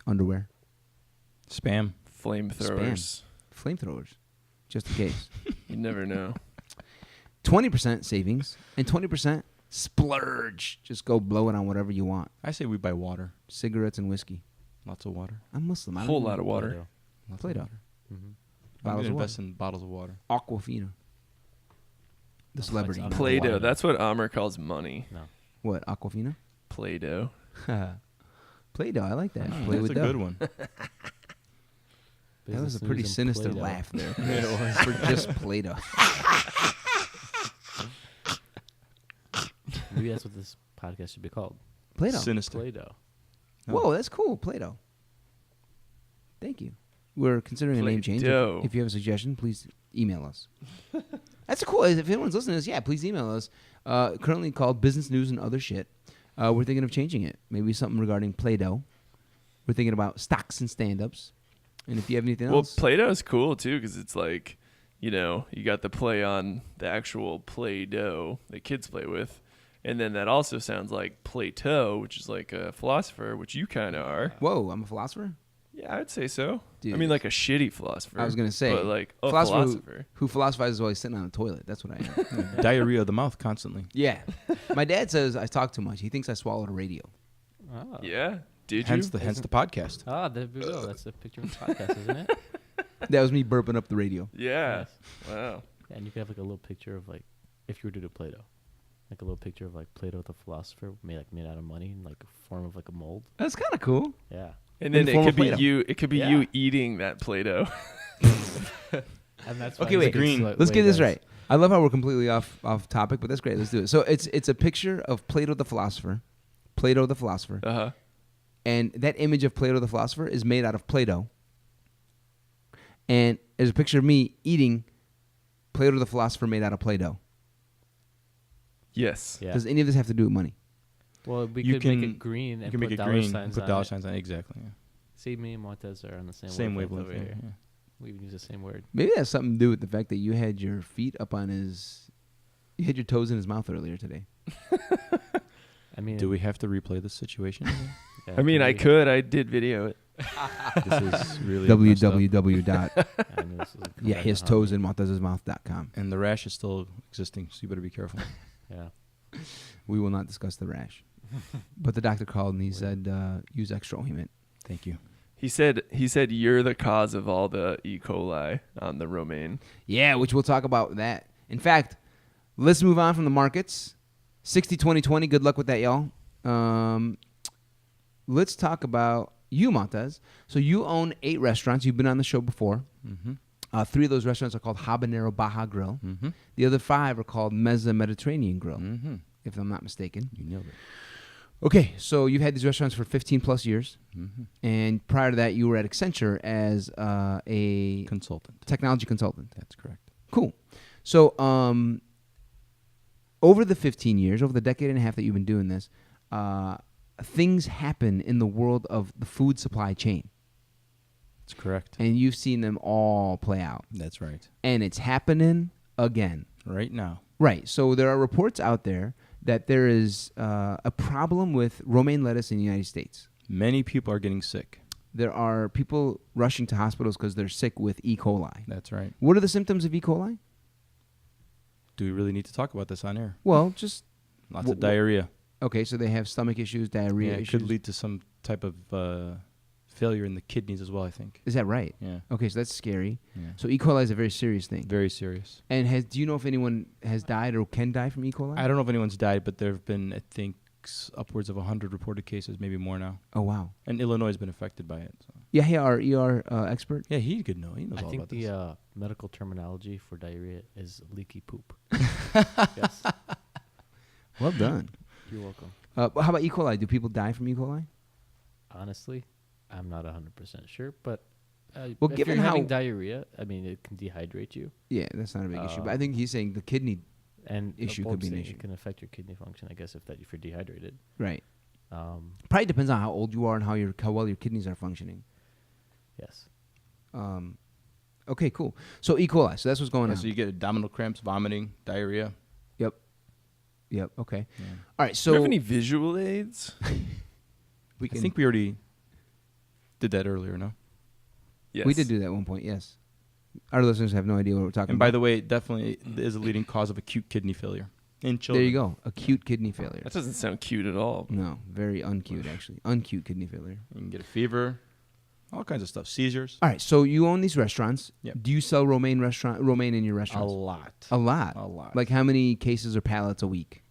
underwear, Spam. flamethrowers. flamethrowers, just in case. You never know. 20% savings and 20% splurge. Just go blow it on whatever you want. I say we buy water. Cigarettes and whiskey. Lots of water. I'm Muslim. I A don't whole know. lot of water. Play-Doh. Lots Play-Doh. of water. Mm-hmm. I'm Bottles going to of invest in bottles of water. Aquafina. The celebrity. Flex Play-Doh. water. That's what Amer calls money. No. What? Aquafina? Play-Doh. Play-Doh. I like that. Play That's with a dough. good one. That was a Business pretty news and sinister Play-Doh. laugh there. Yeah, it was. For just Play-Doh. Maybe that's what this podcast should be called. Play-Doh. Sinister. Play-Doh. Whoa, that's cool. Play-Doh. Thank you. We're considering a name change. Play-Doh. If you have a suggestion, please email us. That's cool. If anyone's listening to this, please email us. Currently called Business News and Other Shit We're thinking of changing it. Maybe something regarding Play-Doh. We're thinking about stocks and stand-ups. And if you have anything else. Well, Play-Doh is cool, too, because it's like, you know, you got the play on the actual Play-Doh that kids play with. And then that also sounds like Plato, which is like a philosopher, which you kind of are. Whoa, I'm a philosopher? Yeah, I'd say so. Dude. I mean, like a shitty philosopher. I was going to say. But like a philosopher philosopher. who philosophizes while he's sitting on the toilet. That's what I am. Diarrhea of the mouth constantly. Yeah. My dad says I talk too much. He thinks I swallowed a radio. Oh. Yeah? Did Hence you? the podcast. Ah, there we go. That's a picture of the podcast, isn't it? That was me burping up the radio. Yeah. Yes. Wow. Yeah, and you could have like a little picture of like, if you were to do Play-Doh. Like a little picture of like Plato the philosopher made out of money in like a form of like a mold. That's kind of cool. Yeah. And In then the it form could of be Play-Doh. you. It could be Yeah. you eating that Play-Doh. And that's Okay, wait. Let's get this right. I love how we're completely off topic, but that's great. Let's do it. So it's a picture of Plato the philosopher, Uh-huh. and that image of Plato the philosopher is made out of Play-Doh. And there's a picture of me eating Plato the philosopher made out of Play-Doh. Yes. Yeah. Does any of this have to do with money? Well, we You could make can- it green You and can put make it dollar green. signs Put on dollar it. signs on it. Exactly. Yeah. See, me and Motez are on the same Same wavelength wavelength. over Yeah, here. yeah. We would use the same word. Maybe that has something to do with the fact that you had your feet up on his... You had your toes in his mouth earlier today. I mean, Do we have to replay this situation? yeah, I mean, can I we- could. I did video it. This is really messed up. www.yahyastoes I knew this was gonna come back to haunt in mouth.com. And the rash is still existing, so you better be careful. me. Yeah. We will not discuss the rash. But the doctor called and he said, use extra ointment. Thank you. He said you're the cause of all the E. coli on the Romaine. Yeah, which we'll talk about that. In fact, let's move on from the markets. 60-20-20, good luck with that, y'all. Let's talk about you, Mutaz. So you own 8 restaurants. You've been on the show before. Mm-hmm. 3 of those restaurants are called Habanero Baja Grill. Mm-hmm. The other 5 are called Meza Mediterranean Grill, Mm-hmm. if I'm not mistaken. You nailed it. Okay, so you've had these restaurants for 15 plus years. Mm-hmm. And prior to that, you were at Accenture as a Consultant. technology consultant. That's correct. Cool. So over the 15 years, over the decade and a half that you've been doing this, things happen in the world of the food supply chain. That's correct. And you've seen them all play out. That's right. And it's happening again. Right now. Right. So there are reports out there that there is a problem with romaine lettuce in the United States. Many people are getting sick. There are people rushing to hospitals because they're sick with E. coli. That's right. What are the symptoms of E. coli? Do we really need to talk about this on air? Well, just... Lots of diarrhea. Okay, so they have stomach issues, diarrhea Yeah, it issues. could lead to some type of failure in the kidneys as well, I think. Is that right? Yeah. Okay, so that's scary. Yeah. So E. coli is a very serious thing. Very serious. And do you know if anyone has died or can die from E. coli? I don't know if anyone's died, but there have been, I think, upwards of 100 reported cases, maybe more now. Oh, wow. And Illinois has been affected by it. So. Yahya, our ER expert. Yeah, he could know. He knows I all think about this. the medical terminology for diarrhea is leaky poop. Yes. Well done. You're welcome. How about E. coli? Do people die from E. coli? Honestly, I'm not 100% sure, but Well, if given you're having how- diarrhea, I mean, it can dehydrate you. Yeah, that's not a big issue. But I think he's saying the kidney... And Issue well, could be I'm an saying issue. It can affect your kidney function, I guess, if you're dehydrated. Right. Um, Probably depends on how old you are and how well your kidneys are functioning. yes. Okay, cool. So E. coli. So that's what's going Yeah, on. so you get abdominal cramps, vomiting, diarrhea. Yep. Okay. Yeah. All right. Do So you have any visual aids? we I think we already did that earlier, no? Yes. we did do that at one point. Yes. Our listeners have no idea what we're talking And about. by the way, it definitely is a leading cause of acute kidney failure in children. There you go. Acute kidney failure. That doesn't sound cute at all. No, very uncute actually. Uncute kidney failure. You can get a fever, all kinds of stuff, seizures. All right. So you own these restaurants. Yep. Do you sell romaine in your A restaurants? lot. A lot. A lot. Like how many cases or pallets a week?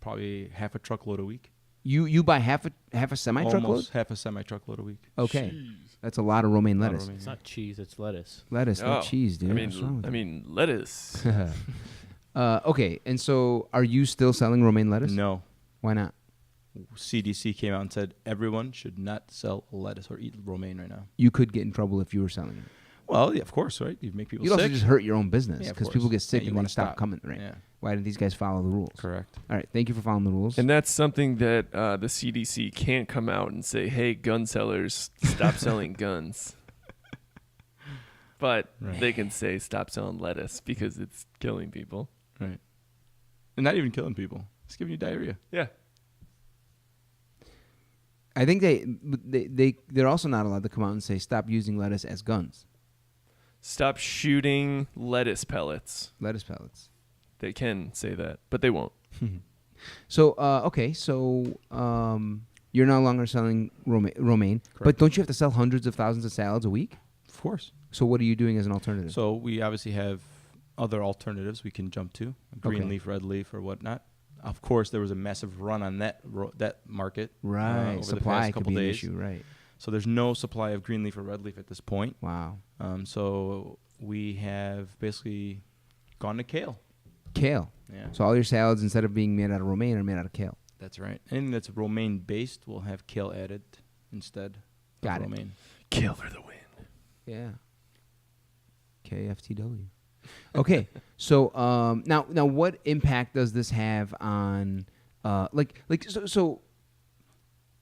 Probably half a truckload a week. You buy half a semi truckload? Almost half a semi-truckload a week. Okay. That's a lot of romaine Lot of lettuce. romaine. It's not cheese, it's lettuce. Lettuce, Oh, not cheese, dude. What's wrong with I you? mean lettuce. Okay, and so are you still selling romaine lettuce? No. Why not? CDC came out and said everyone should not sell lettuce or eat romaine right now. You could get in trouble if you were selling it. Well, yeah, of course, right? You make people You'd sick. also just hurt your own business Yeah, of because people course. get sick Yeah, you and they wanna stop stop. coming, right? Yeah. Why didn't these guys follow the rules? Correct. All right, thank you for following the rules. And that's something that the CDC can't come out and say, hey, gun sellers, stop selling guns. But they can say, stop selling lettuce because it's killing people. Right. And not even killing people. It's giving you diarrhea. Yeah. I think they're also not allowed to come out and say stop using lettuce as guns. Stop shooting lettuce pellets. Lettuce pellets. They can say that, but they won't. So you're no longer selling romaine, but don't you have to sell hundreds of thousands of salads a week? Of course. So what are you doing as an alternative? So we obviously have other alternatives we can jump to, green Okay. leaf, red leaf, or whatnot. Of course, there was a massive run on that market. Right, over supply the past could couple be an days. issue, right? So there's no supply of green leaf or red leaf at this point. Wow. So we have basically gone to kale. Kale. Yeah, So all your salads, instead of being made out of romaine, are made out of kale. that's right. Anything that's romaine based will have kale added instead Got of it. romaine. Kill for the win. Yeah. KFTW. Okay. So now what impact does this have on so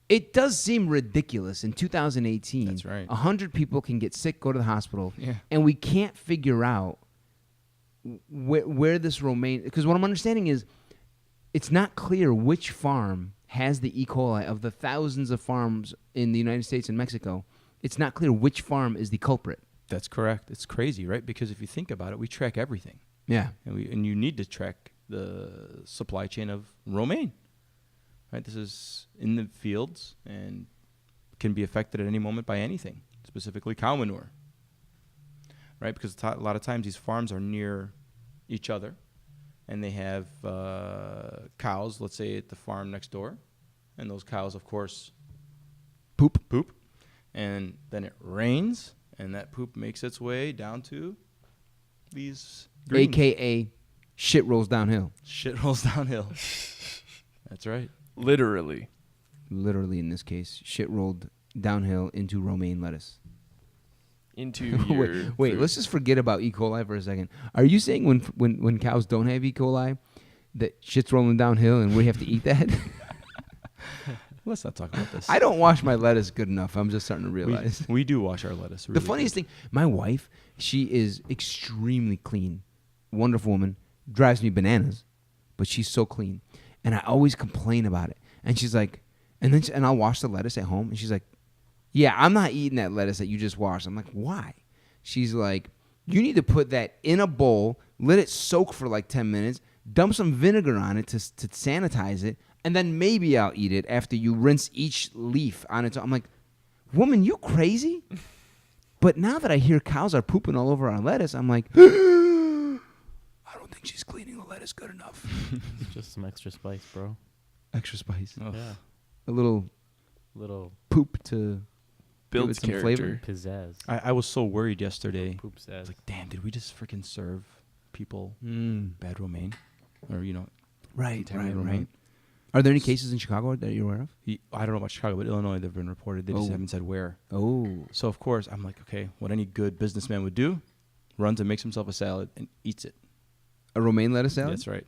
it does seem ridiculous in 2018. That's right. 100 people can get sick, go to the hospital, Yeah. and we can't figure out where this romaine, because what I'm understanding is it's not clear which farm has the E. coli of the thousands of farms in the United States and Mexico. It's not clear which farm is the culprit. That's correct. It's crazy, right? Because if you think about it, we track everything. Yeah. And you need to track the supply chain of romaine. Right? This is in the fields and can be affected at any moment by anything, specifically cow manure. Right? Because a lot of times these farms are near each other and they have cows, let's say at the farm next door, and those cows, of course, poop, and then it rains, and that poop makes its way down to these greens. AKA shit rolls downhill. Shit rolls downhill. That's right. Literally. Literally, in this case, shit rolled downhill into romaine lettuce. Into your Wait, food. let's just forget about E. coli for a second. Are you saying when cows don't have E. coli that shit's rolling downhill and we have to eat that? Let's not talk about this. I don't wash my lettuce good enough. I'm just starting to realize. We do wash our lettuce. Really The funniest thing, my wife, she is extremely clean. Wonderful woman. Drives me bananas, but she's so clean. And I always complain about it. And she's like, and I'll wash the lettuce at home. And she's like, yeah, I'm not eating that lettuce that you just washed. I'm like, why? She's like, you need to put that in a bowl, let it soak for like 10 minutes, dump some vinegar on it to sanitize it, and then maybe I'll eat it after you rinse each leaf on its own. I'm like, woman, you crazy? But now that I hear cows are pooping all over our lettuce, I'm like, I don't think she's cleaning the lettuce good enough. Just some extra spice, bro. Extra spice. Ugh. Yeah. A little poop to give it builds some character. flavor. Pizzazz. I was so worried yesterday. Poops I ass. was like, damn, did we just freaking serve people Mm. bad romaine? Or, Right. contaminated romaine? Are there any cases in Chicago that you're aware of? I don't know about Chicago, but Illinois, they've been reported. They just Oh. haven't said where. Oh. So, of course, I'm like, okay, what any good businessman would do, runs and makes himself a salad and eats it. A romaine lettuce salad? That's right.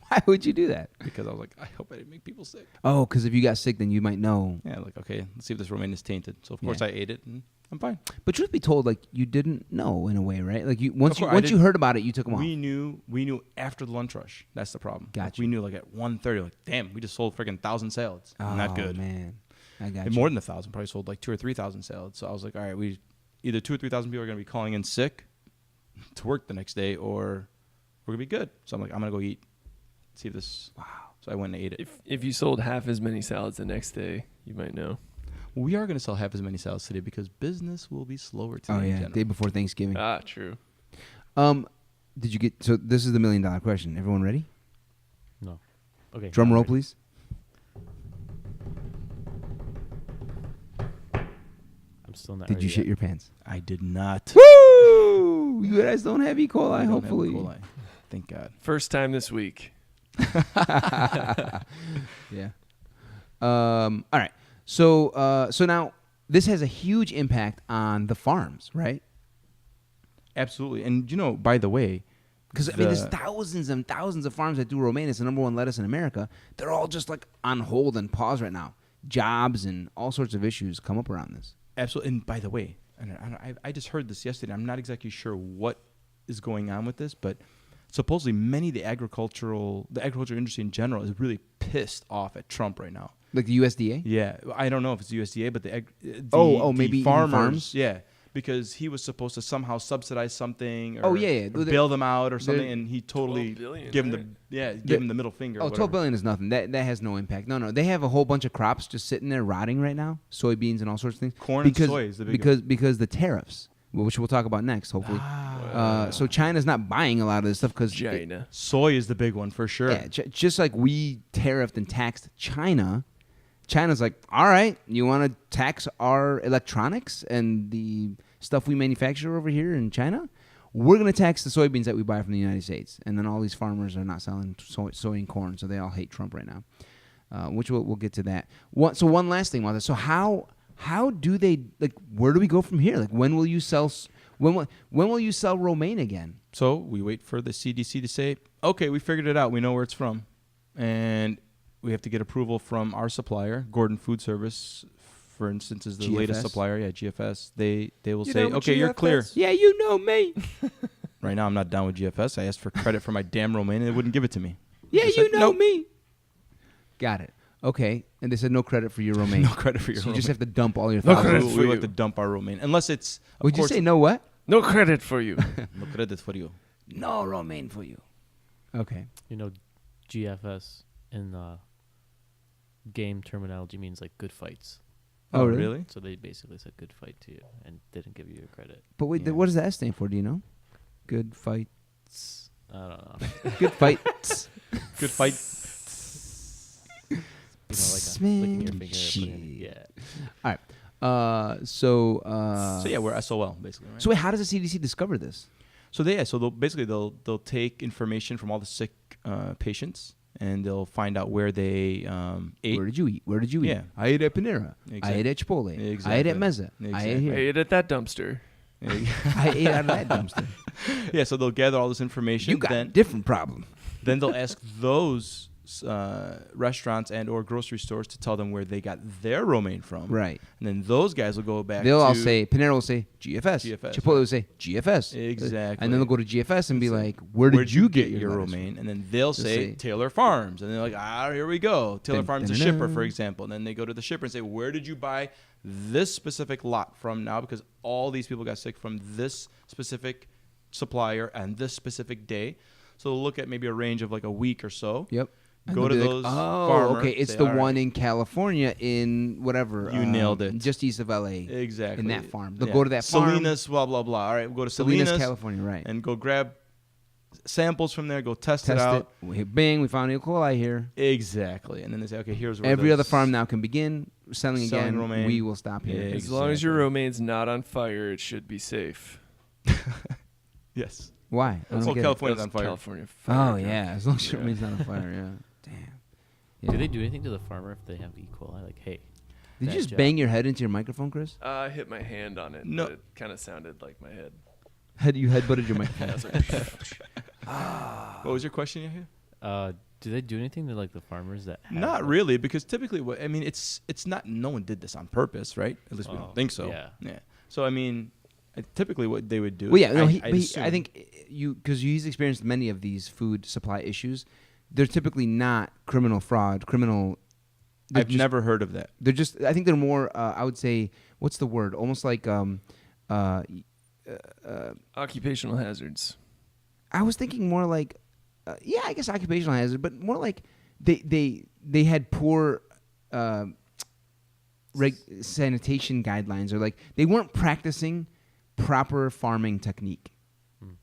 Why would you do that? Because I was like, I hope I didn't make people sick. Oh, because if you got sick, then you might know. Yeah, like, okay, let's see if this romaine is tainted. So, of course, Yeah. I ate it, and I'm fine. But truth be told, like you didn't know in a way, right? Like once course, I you didn't- heard about it, you took them off. We knew after the lunch rush. That's the problem. Like, Gotcha. we knew like at 1:30, like, damn, we just sold freaking 1,000 salads. Not good. Man, I got And you. more than 1,000, probably sold like 2,000 or 3,000 salads. So I was like, all right, we either 2,000 or 3,000 people are gonna be calling in sick to work the next day, or we're gonna be good. So I'm like, I'm gonna go eat, see if this. Wow. So I went and ate it. If you sold half as many salads the next day, you might know. We are gonna sell half as many salads today because business will be slower today. Oh in yeah, general. day before Thanksgiving. Ah, true. Did you get? So this is the $1 million question. Everyone ready? No. Okay. Drum I'm roll, ready. please. I'm still not. Did ready you shit yet. your pants? I did not. Woo! You guys don't have E. coli, I don't have hopefully. E. coli. Thank God. First time this week. Yeah. All right. So now this has a huge impact on the farms, right? Absolutely. And by the way, Because, I mean, there's thousands and thousands of farms that do romaine. It's the number one lettuce in America. They're all just like on hold and pause right now. Jobs and all sorts of issues come up around this. Absolutely. And by the way, I just heard this yesterday. I'm not exactly sure what is going on with this, but supposedly many of the agriculture industry in general is really pissed off at Trump right now. Like the USDA? Yeah. I don't know if it's the USDA, but the maybe farmers. farms? Yeah. Because he was supposed to somehow subsidize something or, Oh, yeah, yeah. or bail them out or something, and he totally 12 billion, gave right? him the middle finger. Oh, 12 billion is nothing. That has no impact. No. They have a whole bunch of crops just sitting there rotting right now. Soybeans and all sorts of things. Corn and soy is the big because the tariffs, which we'll talk about next, hopefully. So China's not buying a lot of this stuff because China. Soy is the big one for sure. Yeah, just like we tariffed and taxed China, China's like, all right, you want to tax our electronics and the stuff we manufacture over here in China? We're going to tax the soybeans that we buy from the United States. And then all these farmers are not selling soy and corn, so they all hate Trump right now, which we'll get to that. So one last thing, Motez. So how do they, like, where do we go from here? Like, when will you sell romaine again? So we wait for the CDC to say, okay, we figured it out. We know where it's from. And we have to get approval from our supplier, Gordon Food Service, for instance, is the latest supplier. Yeah, GFS. They will say, okay, you're clear. Yeah, you know me. Right now, I'm not down with GFS. I asked for credit for my damn romaine, and they wouldn't give it to me. Yeah, They you said, know nope. me. Got it. Okay. And they said no credit for your romaine. No credit for your So you romaine. just have to dump all your No thousands. credit for We you. have to dump our romaine. Unless it's, of Would you course, say no what? No credit for you. no credit for you. No romaine for you. Okay. You know, GFS in game terminology means like good fights. Oh, really? So they basically said good fight to you and didn't give you your credit. But wait, Yeah. what does the S stand for? Do you know? Good fights. I don't know. Good fights. Good fight. You know, like licking your finger. Shit. Yeah. All right. So Yeah, we're SOL, basically, right? So wait, how does the CDC discover this? So they'll take information from all the sick patients, and they'll find out where they ate. Where did you eat? Where did you eat? Yeah. I ate at Panera. I Exactly. ate at Chipotle. I ate Exactly. at Meza. I ate Exactly. I here. ate at that dumpster. I ate out of that dumpster. Yeah, so they'll gather all this information. You got a then, different problem. then they'll ask those restaurants and or grocery stores to tell them where they got their romaine from. Right. And then those guys will go back They'll to all say, Panera will say GFS. GFS, Chipotle will say GFS. Exactly. And then they'll go to GFS and be Say, like, where did you get your lettuce romaine? And then they'll say say- Taylor Farms. And they're like, here we go. Taylor Dun, Farms is a dun, shipper, dun. for example. And then they go to the shipper and say, where did you buy this specific lot from now? Because all these people got sick from this specific supplier and this specific day. So they'll look at maybe a range of like a week or so. Yep. And Go they'll to be those okay, farmer, it's say, the all right. one in California in whatever. You nailed it. Just east of LA. Exactly. In that farm. They'll go to that Salinas, blah, blah, blah. All right, we'll go to Salinas, Salinas, California, right. and go grab samples from there, go test it Test out. it. Bing, we found E. coli here. Exactly. And then they say, okay, here's where Every those- other farm now can begin selling Selling again. romaine. We will stop here. Yeah. As long as your Exactly. romaine's not on fire, it should be safe. Yes. Why? I don't Well, get it. California's That's on fire. California fire. Oh, yeah. As long as your Yeah. romaines not on fire, yeah. Damn. Yeah. Do they do anything to the farmer if they have E. coli? Like, hey, Did you bad just job. bang your head into your microphone, Chris? I hit my hand on it. No. But it kind of sounded like my head. You headbutted your microphone. I was like, What was your question, Yahia? do they do anything to like the farmers that have Not like- really, because typically, it's not. No one did this on purpose, right? At least we Oh, don't think so. yeah. So typically, what they would do. Well, yeah, no, I'd assume- I think because he's experienced many of these food supply issues. They're typically not criminal fraud, they're I've just- never heard of that. They're just. I think they're more. I would say, what's the word? Almost like. occupational hazards. I was thinking more like, I guess occupational hazard, but more like they had poor sanitation guidelines, or like they weren't practicing proper farming technique.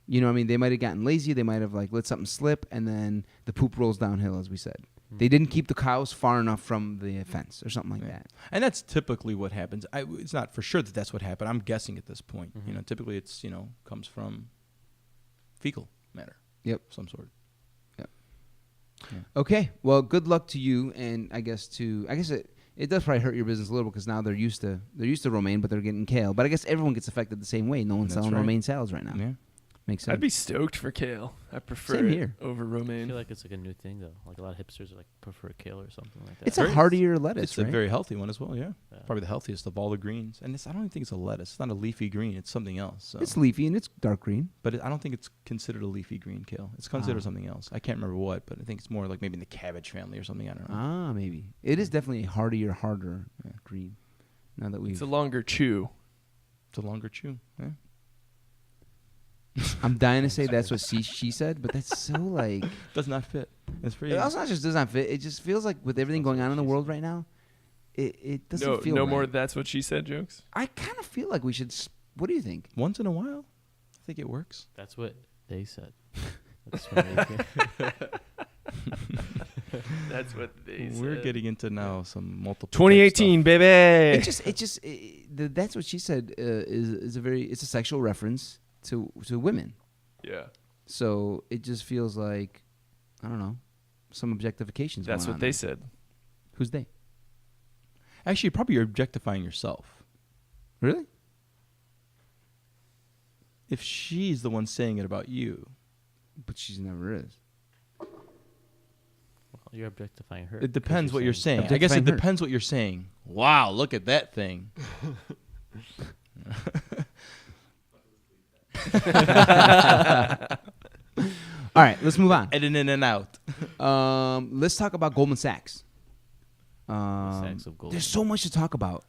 You know what I mean? They might have gotten lazy. They might have like let something slip, and then the poop rolls downhill, as we said. They didn't keep the cows far enough from the fence or something like Yeah. that. And that's typically what happens. It's not for sure that that's what happened. I'm guessing at this point. Mhm. Typically it's comes from fecal matter. Yep. Some sort. Okay. Well, good luck to you, and I guess it does probably hurt your business a little because now they're used to romaine, but they're getting kale. But I guess everyone gets affected the same way. No one's That's selling right. romaine salads right now. Yeah. Makes sense. I'd be stoked for kale. I prefer Same it here. over I romaine. feel like it's like a new thing though. Like a lot of hipsters are like prefer kale or something like that. It's a heartier lettuce, It's right? a very healthy one as well. Yeah, Yeah. probably the healthiest of all the greens. And I don't even think it's a lettuce. It's not a leafy green. It's something else. So. It's leafy and it's dark green. But I don't think it's considered a leafy green kale. It's considered Ah. something else. I can't remember what, but I think it's more like maybe in the cabbage family or something. I don't know. Ah, maybe. It is definitely a hardier, harder green. Now that we've... It's a longer chew. It's a longer chew. Yeah. I'm dying to say that's what she said, but that's so like... Does not fit. It's pretty. It also not just does not fit. It just feels like with everything going on in the world right now, it doesn't feel no right. more that's what she said jokes. I kind of feel like we should... What do you think? Once in a while, I think it works. That's what they said. That's what they think. That's what they said. We're getting into now some multiple. 2018, baby. That's what she said is a very... It's a sexual reference to women. Yeah. So it just feels like, I don't know, some objectification's That's going what on they there. said. Who's they? Actually, probably you're objectifying yourself. Really? If she's the one saying it about you, But she's never is. Well, you're objectifying her. it depends what you're saying. I guess Objectifying it her. depends what you're saying. Wow, look at that thing. All right, let's move on. In and out. Let's talk about Goldman Sachs. Sachs of Goldman. There's so much to talk about.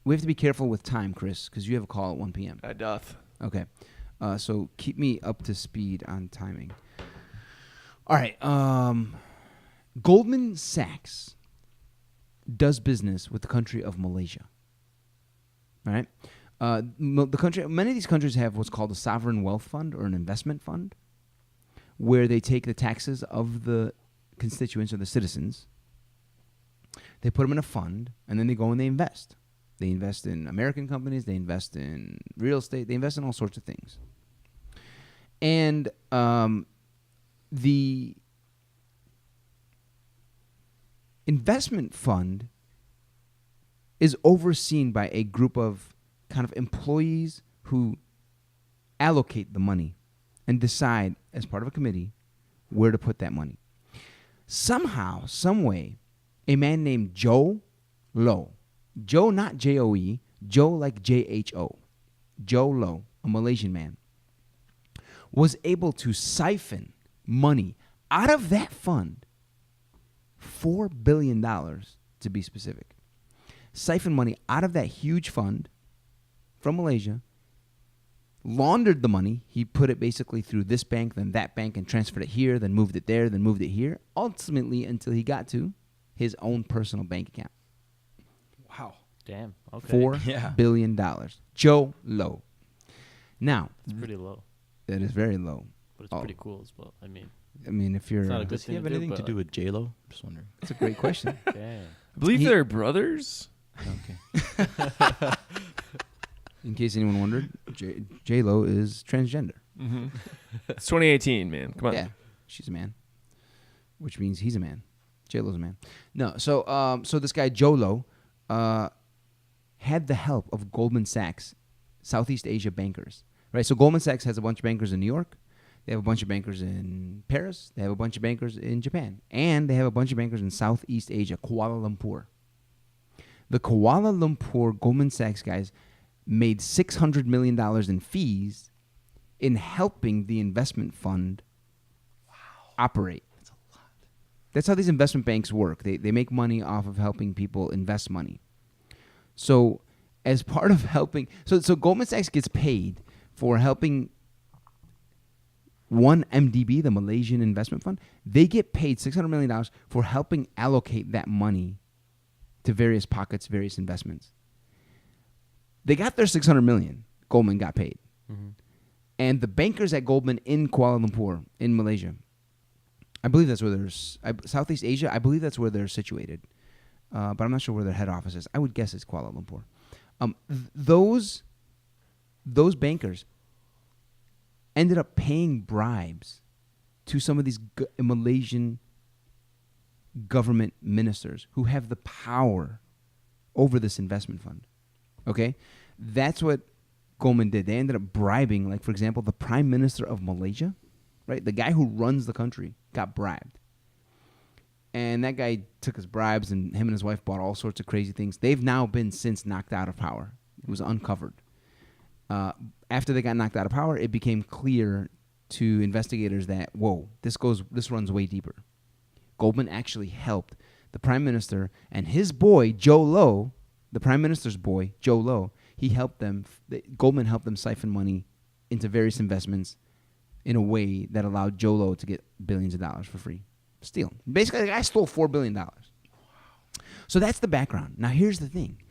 We have to be careful with time, Chris, because you have a call at 1 p.m. I doth. Okay. So keep me up to speed on timing. All right. Goldman Sachs does business with the country of Malaysia. All right. Many of these countries have what's called a sovereign wealth fund or an investment fund, where they take the taxes of the constituents or the citizens, they put them in a fund, and then they go and they invest. They invest in American companies, they invest in real estate, they invest in all sorts of things. And the investment fund is overseen by a group of kind of employees who allocate the money and decide as part of a committee where to put that money. Somehow, some way, a man named Joe Low, Joe not J-O-E, Joe like J-H-O, Joe Low, a Malaysian man, was able to siphon money out of that fund, $4 billion to be specific. Siphon money out of that huge fund from Malaysia, laundered the money. He put it basically through this bank, then that bank, and transferred it here, then moved it there, then moved it here, ultimately until he got to his own personal bank account. Wow. Damn. Okay. $4 billion. Joe Low. Now, It's pretty low, that is very low. but it's pretty cool as well. I mean, if you're... It's not a good Does he thing have to do, anything to but- do with J-Lo? Just wondering. That's a great question. damn. I believe they're brothers. Okay. In case anyone wondered, J-Lo is transgender. Mm-hmm. It's 2018, man. Come on. Yeah, she's a man, which means he's a man. J-Lo's a man. No, so this guy Joe Low had the help of Goldman Sachs, Southeast Asia bankers, right? So Goldman Sachs has a bunch of bankers in New York. They have a bunch of bankers in Paris. They have a bunch of bankers in Japan. And they have a bunch of bankers in Southeast Asia, Kuala Lumpur. The Kuala Lumpur Goldman Sachs guys made $600 million in fees in helping the investment fund operate. That's a lot. That's how these investment banks work. They make money off of helping people invest money. So as part of helping... So Goldman Sachs gets paid for helping... One MDB, the Malaysian Investment Fund, they get paid $600 million for helping allocate that money to various pockets, various investments. They got their $600 million. Goldman got paid. Mm-hmm. And the bankers at Goldman in Kuala Lumpur, in Malaysia, I believe that's where they're... Southeast Asia, I believe that's where they're situated. But I'm not sure where their head office is. I would guess it's Kuala Lumpur. Those bankers ended up paying bribes to some of these Malaysian government ministers who have the power over this investment fund. Okay? That's what Goldman did. They ended up bribing, like, for example, the prime minister of Malaysia, right? The guy who runs the country got bribed. And that guy took his bribes, and him and his wife bought all sorts of crazy things. They've now been since knocked out of power. It was uncovered. After they got knocked out of power, it became clear to investigators that, whoa, this runs way deeper. Goldman actually helped the prime minister and his boy, Joe Low, the prime minister's boy, Joe Low. Goldman helped them siphon money into various investments in a way that allowed Joe Low to get billions of dollars for free. Steal. Basically, the guy stole $4 billion. So that's the background. Now, here's the thing.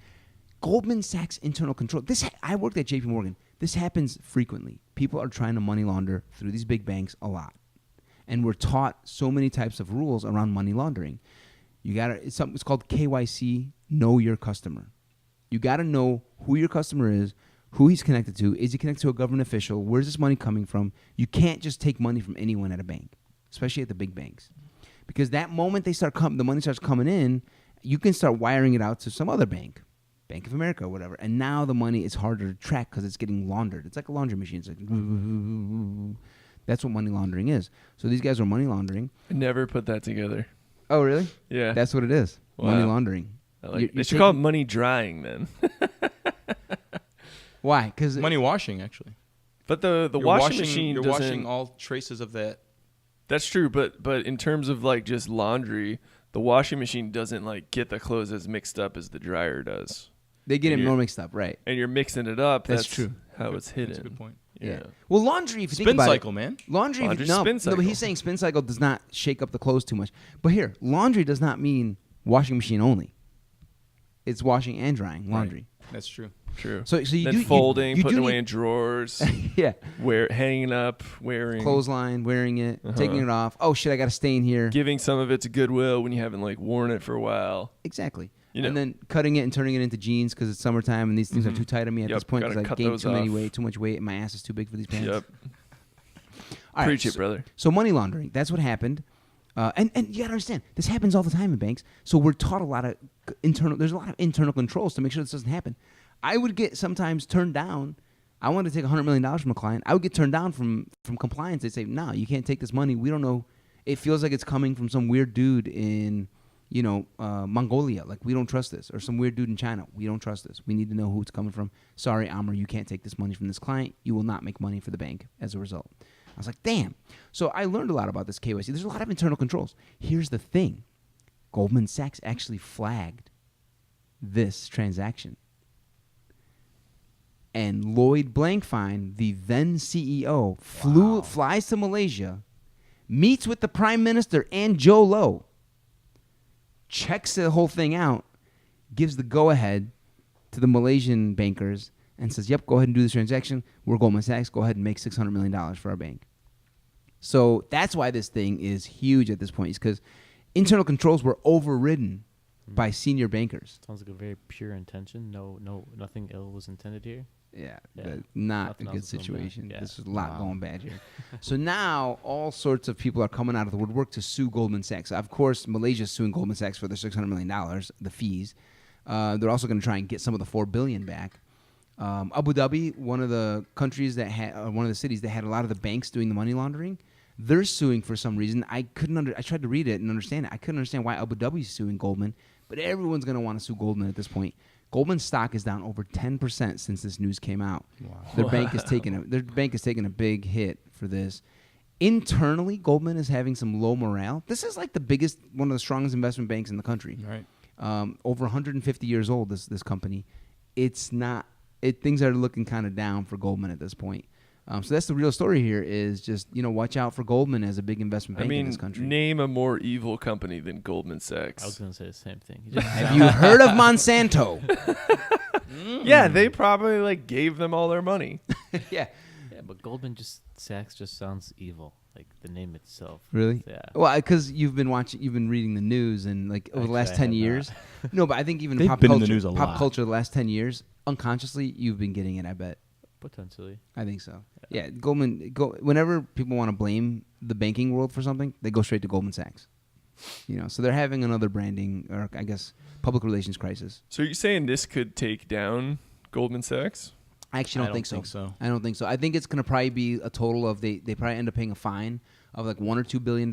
Goldman Sachs internal control. I worked at JP Morgan. This happens frequently. People are trying to money launder through these big banks a lot. And we're taught so many types of rules around money laundering. It's called KYC, know your customer. You got to know who your customer is, who he's connected to. Is he connected to a government official? Where's this money coming from? You can't just take money from anyone at a bank, especially at the big banks. Because that moment the money starts coming in, you can start wiring it out to some other bank, Bank of America or whatever. And now the money is harder to track because it's getting laundered. It's like a laundry machine. It's like, that's what money laundering is. So these guys are money laundering. I never put that together. Oh, really? Yeah. That's what it is. Wow. Money laundering. They should call it money drying then. Why? Because money washing, actually. But the washing machine you're doesn't... washing all traces of that. That's true, but in terms of like just laundry, the washing machine doesn't like get the clothes as mixed up as the dryer does. They get it more mixed up, right? And you're mixing it up. That's true. How it's hidden. That's a good point. Yeah. Well, laundry, if you think Spin about cycle, it, man. Laundry, spin cycle. but he's saying spin cycle does not shake up the clothes too much. But here, laundry does not mean washing machine only. It's washing and drying laundry. Right. That's true. True. So you then do folding, you putting do away need, in drawers, yeah, hanging up, wearing, clothesline, wearing it, taking it off. Oh shit, I got a stain here. giving some of it to Goodwill when you haven't like worn it for a while. Exactly. You know. And then cutting it and turning it into jeans because it's summertime and these things are too tight on me at this point because I gained too much weight and my ass is too big for these pants. Yep. All Preach it, brother. So money laundering, that's what happened. And you gotta understand, this happens all the time in banks. So we're taught there's a lot of internal controls to make sure this doesn't happen. I would get sometimes turned down. I wanted to take $100 million from a client. I would get turned down from compliance. They'd say, no, you can't take this money. We don't know. It feels like it's coming from some weird dude in, Mongolia. Like, we don't trust this. Or some weird dude in China. We don't trust this. We need to know who it's coming from. Sorry, Amer, you can't take this money from this client. You will not make money for the bank as a result. I was like, damn. So I learned a lot about this KYC. There's a lot of internal controls. Here's the thing. Goldman Sachs actually flagged this transaction. And Lloyd Blankfein, the then CEO, flies to Malaysia, meets with the Prime Minister and Joe Low, checks the whole thing out, gives the go-ahead to the Malaysian bankers, and says, yep, go ahead and do this transaction. We're Goldman Sachs. Go ahead and make $600 million for our bank. So that's why this thing is huge at this point, is because internal controls were overridden by senior bankers. Sounds like a very pure intention. Nothing ill was intended here. Yeah, Yeah. Not Nothing a else good is going situation. bad. Yeah. There's a lot going bad here. So now all sorts of people are coming out of the woodwork to sue Goldman Sachs. Of course, Malaysia's suing Goldman Sachs for their $600 million, the fees. They're also going to try and get some of the $4 billion back. Abu Dhabi, one of the countries that had, one of the cities that had a lot of the banks doing the money laundering, they're suing for some reason. I tried to read it and understand it. I couldn't understand why Abu Dhabi is suing Goldman, but everyone's going to want to sue Goldman at this point. Goldman's stock is down over 10% since this news came out. Wow. Their bank is taking a big hit for this. Internally, Goldman is having some low morale. This is like the biggest, one of the strongest investment banks in the country. Right. Over 150 years old, this company. Things are looking kind of down for Goldman at this point. So that's the real story here is just, watch out for Goldman as a big investment bank in this country. Name a more evil company than Goldman Sachs. I was going to say the same thing. Have you heard of Monsanto? Yeah, they probably gave them all their money. Yeah. Yeah, but Goldman Sachs just sounds evil, like the name itself. Really? Yeah. Well, because you've been reading the news and over the last 10 years. No, but I think even They've pop been in culture, the news a lot. the last 10 years, unconsciously, you've been getting it, I bet. Potentially. I think so. Yeah, whenever people want to blame the banking world for something, they go straight to Goldman Sachs. So they're having another branding or I guess public relations crisis. So you're saying this could take down Goldman Sachs? I actually don't think so. I don't think so. I think it's going to probably be a total of they probably end up paying a fine of like $1 or $2 billion.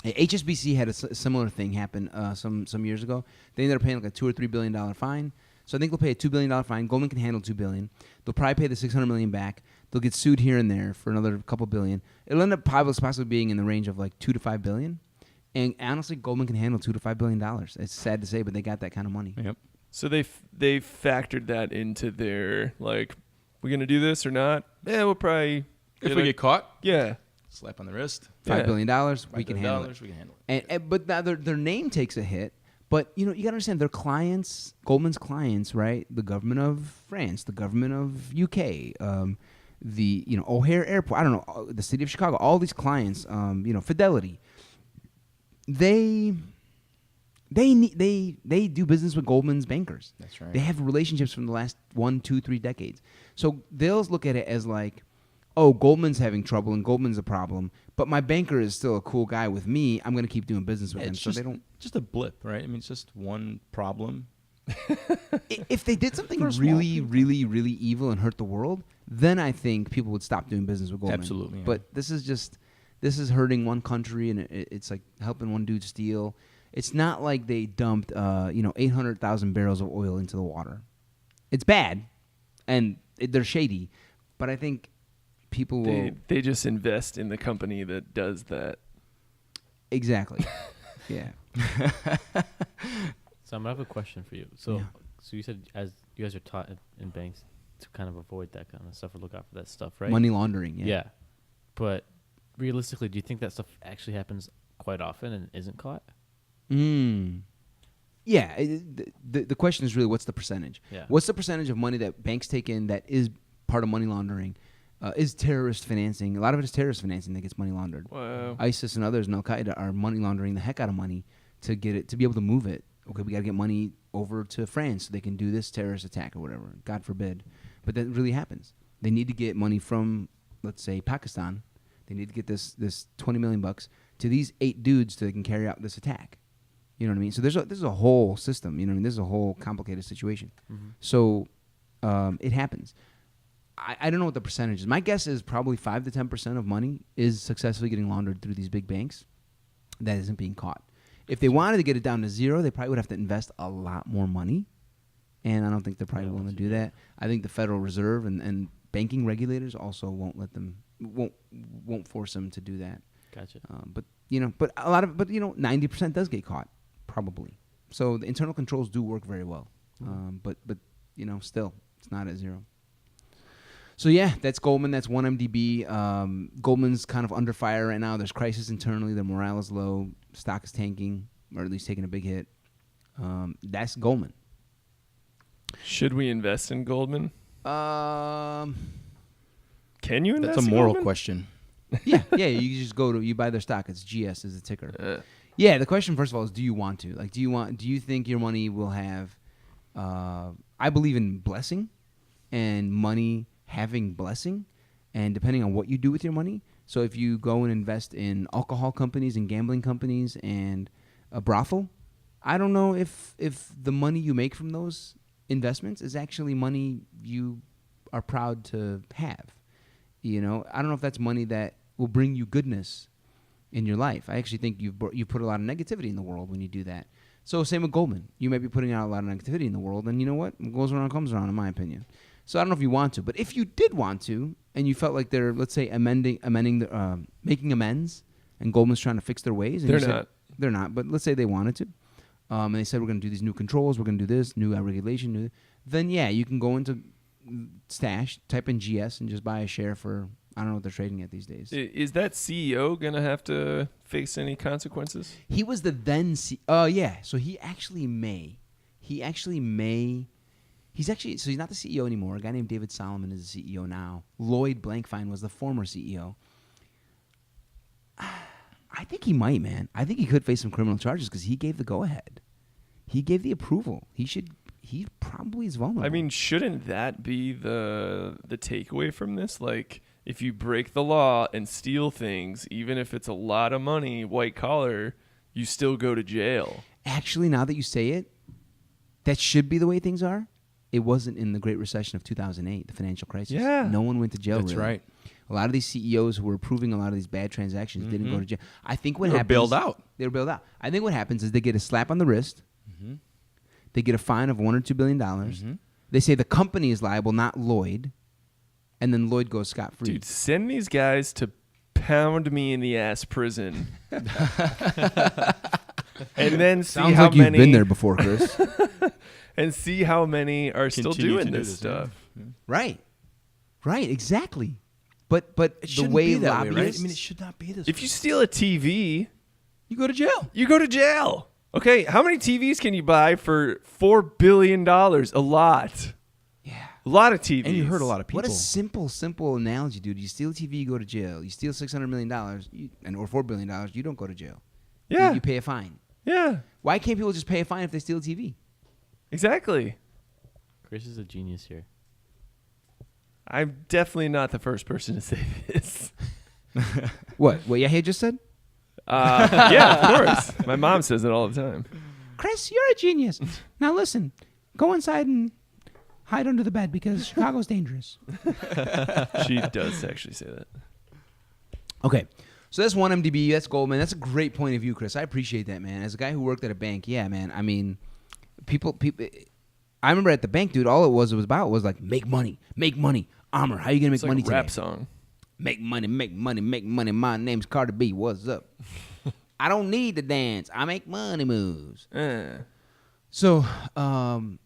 HSBC had a similar thing happen some years ago. They ended up paying like a $2 or $3 billion fine. So I think they'll pay a $2 billion fine. Goldman can handle $2 billion. They'll probably pay the $600 million back. They'll get sued here and there for another couple billion. It'll end up possibly being in the range of like $2 to $5 billion. And honestly, Goldman can handle $2 to $5 billion. It's sad to say, but they got that kind of money. Yep. So they factored that into their, like, we gonna do this or not? Yeah, we'll probably If we get caught, yeah, slap on the wrist. $5 billion, we can handle it. We can handle it. And but now their name takes a hit. But you gotta understand their clients, Goldman's clients, right? The government of France, the government of UK, the O'Hare Airport. I don't know, the city of Chicago. All these clients, Fidelity. They do business with Goldman's bankers. That's right. They have relationships from the last 1, 2, 3 decades. So they'll look at it as like, oh, Goldman's having trouble and Goldman's a problem, but my banker is still a cool guy with me. I'm going to keep doing business with him. It's so they don't. Just a blip, right? I mean, it's just one problem. If they did something really, really, really evil and hurt the world, then I think people would stop doing business with Goldman. Absolutely. Yeah. But this is hurting one country and it's like helping one dude steal. It's not like they dumped 800,000 barrels of oil into the water. It's bad, and they're shady, but I think people will. They just invest in the company that does that. Exactly. Yeah. So I have a question for you. So you said as you guys are taught in banks to kind of avoid that kind of stuff or look out for that stuff, right? Money laundering. Yeah. But realistically, do you think that stuff actually happens quite often and isn't caught? Yeah. The question is really what's the percentage? Yeah. What's the percentage of money that banks take in that is part of money laundering? Is terrorist financing. A lot of it is terrorist financing that gets money laundered. Wow. ISIS and others and Al-Qaeda are money laundering the heck out of money to get it, to be able to move it. Okay, we got to get money over to France so they can do this terrorist attack or whatever. God forbid. But that really happens. They need to get money from, let's say, Pakistan. They need to get this $20 million to these 8 dudes so they can carry out this attack. You know what I mean? So there's a whole system. You know what I mean? This is a whole complicated situation. Mm-hmm. So it happens. I don't know what the percentage is. My guess is probably 5 to 10% of money is successfully getting laundered through these big banks that isn't being caught. If they wanted to get it down to 0, they probably would have to invest a lot more money, and I don't think they're probably willing to do that. I think the Federal Reserve and banking regulators also won't force them to do that. Gotcha. But 90% does get caught, probably. So the internal controls do work very well, but still it's not at 0. So yeah, that's Goldman. That's 1MDB. Goldman's kind of under fire right now. There's crisis internally. The morale is low. Stock is tanking, or at least taking a big hit. That's Goldman. Should we invest in Goldman? Can you invest? That's a in moral Goldman? question. Yeah. You just you buy their stock. It's GS is the ticker. Yeah. The question first of all is, do you want to? Like, do you think your money will have? I believe in blessing, and money having blessing, and depending on what you do with your money. So if you go and invest in alcohol companies and gambling companies and a brothel, I don't know if the money you make from those investments is actually money you are proud to have. I don't know if that's money that will bring you goodness in your life. I actually think you put a lot of negativity in the world when you do that. So same with Goldman. You might be putting out a lot of negativity in the world, and you know what? What goes around comes around, in my opinion. So I don't know if you want to, but if you did want to, and you felt like they're, let's say, making amends, and Goldman's trying to fix their ways, and they're not, but let's say they wanted to, and they said we're going to do these new controls, we're going to do this new regulation, then yeah, you can go into Stash, type in GS, and just buy a share for, I don't know what they're trading at these days. Is that CEO gonna have to face any consequences? He was the then CEO. Yeah, so he actually may. He's not the CEO anymore. A guy named David Solomon is the CEO now. Lloyd Blankfein was the former CEO. I think he might, man. I think he could face some criminal charges because he gave the go-ahead. He gave the approval. He probably is vulnerable. I mean, shouldn't that be the takeaway from this? Like, if you break the law and steal things, even if it's a lot of money, white collar, you still go to jail. Actually, now that you say it, that should be the way things are. it wasn't in the Great Recession of 2008, the financial crisis. Yeah. No one went to jail. That's really. right. A lot of these CEOs who were approving a lot of these bad transactions didn't go to jail. I think what They were happens... bailed out. They were bailed out. I think what happens is they get a slap on the wrist. Mm-hmm. They get a fine of $1 or $2 billion. Mm-hmm. They say the company is liable, not Lloyd. And then Lloyd goes scot-free. Dude, send these guys to pound me in the ass prison. And then see Sounds how like many you've been there before, Chris. and see how many are still Continue doing to do this this, stuff. Right. Right, exactly. But It the shouldn't way be that way, right? lobbyists... I mean, it should not be this If way. you steal a TV, You go to jail. you go to jail. Okay, how many TVs can you buy for $4 billion? A lot. Yeah. A lot of TVs. And you hurt a lot of people. What a simple analogy, dude. You steal a TV, you go to jail. You steal $600 million or $4 billion, you don't go to jail. Yeah. You pay a fine. Yeah, Why can't people just pay a fine if they steal a TV? exactly. Chris is a genius here. I'm definitely not the first person to say this. What Yahya just said? Yeah, of course. My mom says it all the time. Chris, you're a genius. Now listen, go inside and hide under the bed because Chicago's dangerous. She does actually say that. Okay. So that's 1MDB. That's Goldman. That's a great point of view, Chris. I appreciate that, man. As a guy who worked at a bank, yeah, man. I mean, people. I remember at the bank, dude. All it was about was like make money. Amer, how you gonna make It's like money a rap today? song. Make money. My name's Carter B. What's up? I don't need to dance. I make money moves. So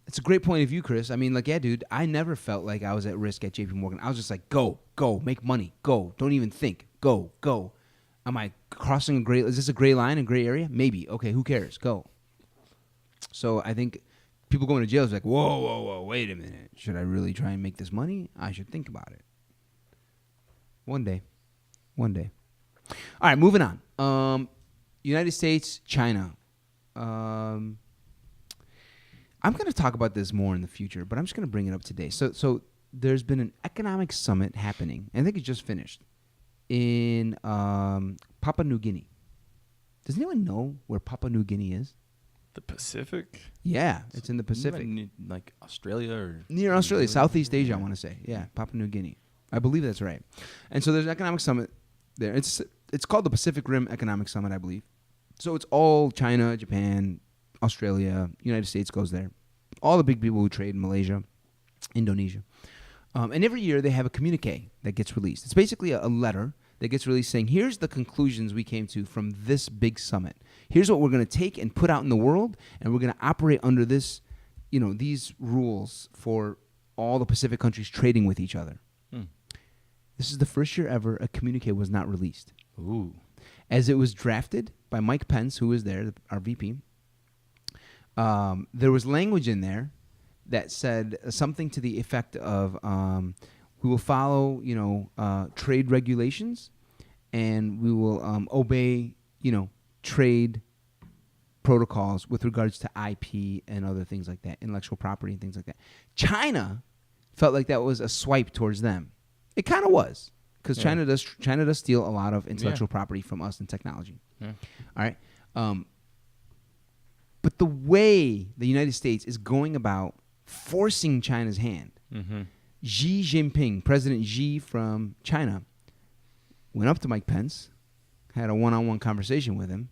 it's a great point of view, Chris. I mean, like, yeah, dude. I never felt like I was at risk at JP Morgan. I was just like, go, make money, go. Don't even think. Go. Am I crossing a gray? Is this a gray line, a gray area? Maybe. Okay, who cares? Go. So I think people going to jail is like, whoa, wait a minute. Should I really try and make this money? I should think about it. One day. All right, moving on. United States, China. I'm going to talk about this more in the future, but I'm just going to bring it up today. So there's been an economic summit happening. I think it just finished in Papua New Guinea. Does anyone know where Papua New Guinea is? The Pacific? Yeah, it's in the Pacific. Like Australia or... Near Australia, Southeast Asia, I want to say. Yeah, Papua New Guinea. I believe that's right. And so there's an economic summit there. It's called the Pacific Rim Economic Summit, I believe. So it's all China, Japan, Australia, United States goes there. All the big people who trade in Malaysia, Indonesia. And every year they have a communique that gets released. It's basically a letter that gets released saying, here's the conclusions we came to from this big summit. Here's what we're going to take and put out in the world, and we're going to operate under this, these rules for all the Pacific countries trading with each other. This is the first year ever a communique was not released. Ooh. As it was drafted by Mike Pence, who was there, our VP, there was language in there that said something to the effect of we will follow, trade regulations, and we will obey, trade protocols with regards to IP and other things like that, intellectual property and things like that. China felt like that was a swipe towards them. It kind of was, because China does steal a lot of intellectual property from us in technology. Yeah. All right. But the way the United States is going about forcing China's hand, Xi Jinping, President Xi from China, went up to Mike Pence, had a one-on-one conversation with him.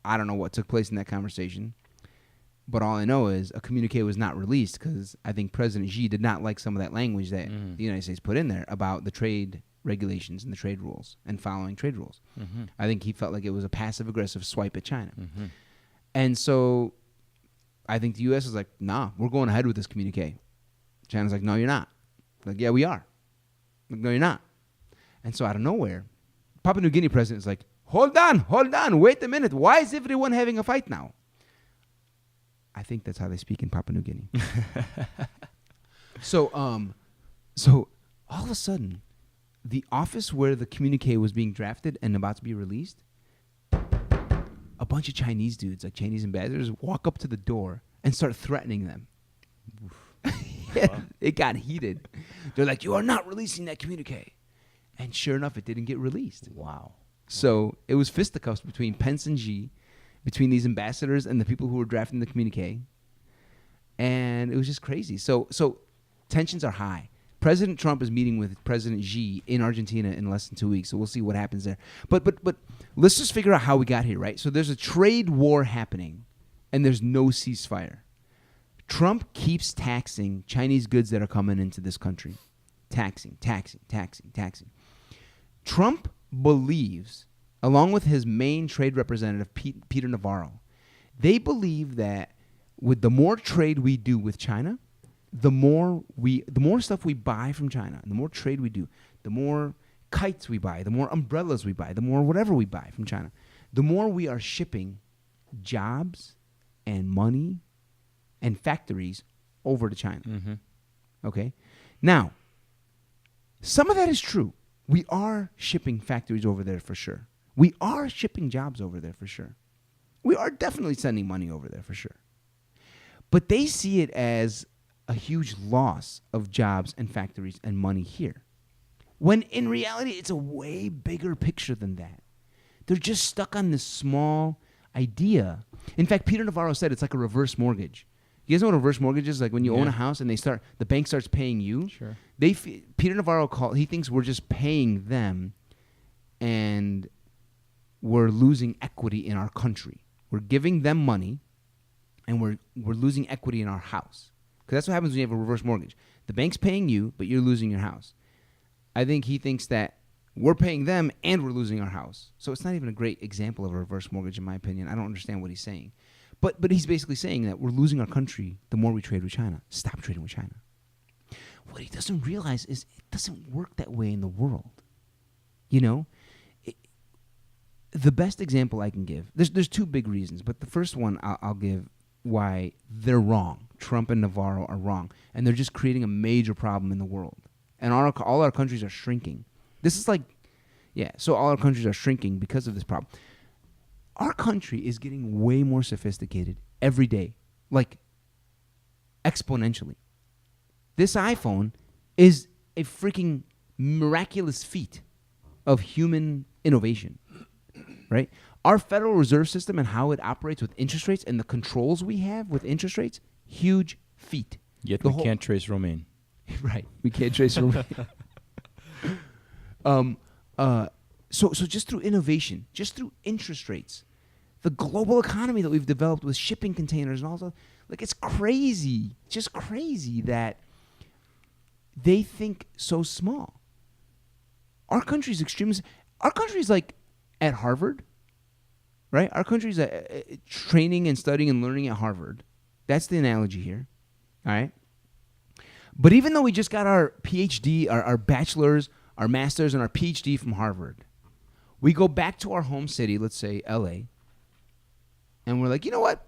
I don't know what took place in that conversation, but all I know is a communique was not released because I think President Xi did not like some of that language that the United States put in there about the trade regulations and the trade rules and following trade rules. I think he felt like it was a passive-aggressive swipe at China. And so I think the U.S. is like, nah, we're going ahead with this communique. China's like, no, you're not. Like, yeah, we are. Like, no, you're not. And so out of nowhere, Papua New Guinea president is like, hold on, wait a minute. Why is everyone having a fight now? I think that's how they speak in Papua New Guinea. So all of a sudden, the office where the communique was being drafted and about to be released, a bunch of Chinese dudes, like Chinese ambassadors, walk up to the door and start threatening them. It got heated. They're like, you are not releasing that communique. And sure enough, it didn't get released. Wow. So it was fisticuffs between Pence and Xi, between these ambassadors and the people who were drafting the communique. And it was just crazy. So tensions are high. President Trump is meeting with President Xi in Argentina in less than 2 weeks, so we'll see what happens there. But let's just figure out how we got here, right? So there's a trade war happening, and there's no ceasefire. Trump keeps taxing Chinese goods that are coming into this country. Taxing. Trump believes, along with his main trade representative, Peter Navarro, they believe that with the more trade we do with China, the more stuff we buy from China, and the more trade we do, the more kites we buy, the more umbrellas we buy, the more whatever we buy from China, the more we are shipping jobs and money and factories over to China. Mm-hmm. Okay? Now, some of that is true. We are shipping factories over there for sure. We are shipping jobs over there for sure. We are definitely sending money over there for sure. But they see it as a huge loss of jobs and factories and money here. When in reality, it's a way bigger picture than that. They're just stuck on this small idea. In fact, Peter Navarro said it's like a reverse mortgage. You guys know what a reverse mortgage is? Like when you own a house and the bank starts paying you. Sure. Peter Navarro he thinks we're just paying them and we're losing equity in our country. We're giving them money and we're losing equity in our house. Because that's what happens when you have a reverse mortgage. The bank's paying you, but you're losing your house. I think he thinks that we're paying them and we're losing our house. So it's not even a great example of a reverse mortgage, in my opinion. I don't understand what he's saying. But he's basically saying that we're losing our country the more we trade with China. Stop trading with China. What he doesn't realize is it doesn't work that way in the world. You know? The best example I can give, there's two big reasons, but the first one I'll give why they're wrong. Trump and Navarro are wrong. And they're just creating a major problem in the world. And all our countries are shrinking. This is so all our countries are shrinking because of this problem. Our country is getting way more sophisticated every day, like exponentially. This iPhone is a freaking miraculous feat of human innovation, right? Our Federal Reserve System and how it operates with interest rates and the controls we have with interest rates, huge feat. Yet we can't trace Romaine. Right. We can't trace Romaine. So just through innovation, just through interest rates, the global economy that we've developed with shipping containers and all that, like it's crazy, just crazy that they think so small. Our country's our country's like at Harvard, right? Our country's training and studying and learning at Harvard. That's the analogy here, all right? But even though we just got our PhD, our bachelor's, our master's, and our PhD from Harvard, we go back to our home city, let's say LA, and we're like, you know what?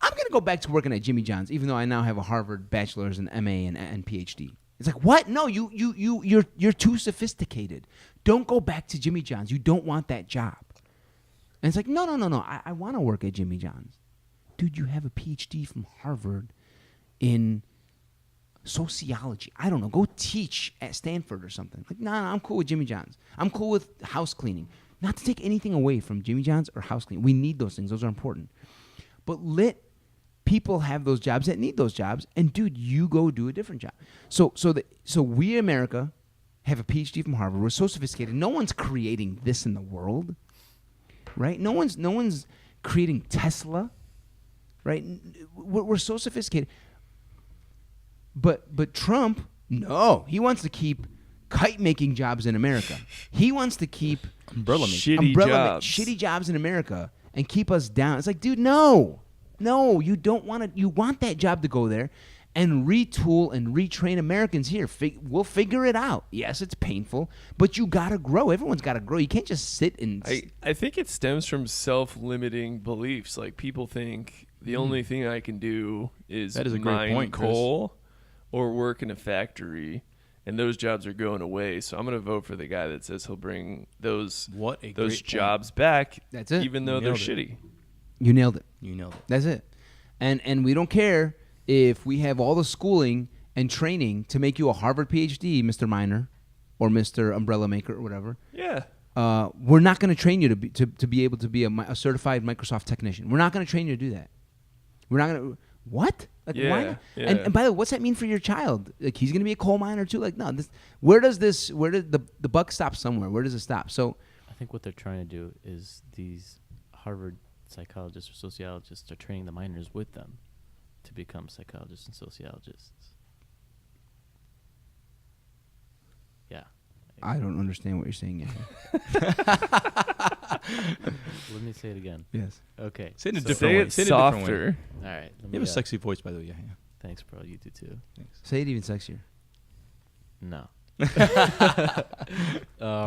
I'm going to go back to working at Jimmy John's, even though I now have a Harvard bachelor's and MA and PhD. It's like, what? No, you're too sophisticated. Don't go back to Jimmy John's. You don't want that job. And it's like, no. I want to work at Jimmy John's. Dude, you have a PhD from Harvard in sociology. I don't know. Go teach at Stanford or something. Like, no, I'm cool with Jimmy John's. I'm cool with house cleaning. Not to take anything away from Jimmy John's or house cleaning. We need those things. Those are important. But let people have those jobs that need those jobs, and dude, you go do a different job. So we in America have a PhD from Harvard. We're so sophisticated. No one's creating this in the world, right? No one's creating Tesla, right? We're so sophisticated. But Trump, no, he wants to keep kite-making jobs in America. He wants to keep shitty jobs in America and keep us down. It's like, dude, no, you don't want to. You want that job to go there and retool and retrain Americans here. We'll figure it out. Yes, it's painful, but you got to grow. Everyone's got to grow. You can't just sit and... I think it stems from self-limiting beliefs. Like, people think the only thing I can do is mine coal or work in a factory, and those jobs are going away. So I'm going to vote for the guy that says he'll bring those jobs back. That's it. Even though they're shitty. You nailed it. You nailed it. That's it. And we don't care if we have all the schooling and training to make you a Harvard PhD, Mr. Miner, or Mr. Umbrella Maker, or whatever. Yeah. We're not going to train you to be able to be a certified Microsoft technician. We're not going to train you to do that. What? Like, why? Yeah, not? yeah. And by the way, what's that mean for your child? Like, he's going to be a coal miner too? Like, no. Where did the buck stop somewhere? Where does it stop? So, I think what they're trying to do is these Harvard psychologists or sociologists are training the miners with them to become psychologists and sociologists. Yeah. I don't understand what you're saying yet. Let me say it again. Yes. Okay. Say it in a so- different Say way. it Say it in a different way. softer. All right. Let You me, have a sexy voice, by the way. Yeah. Thanks, bro. You do too. Thanks. Say it even sexier. No. You're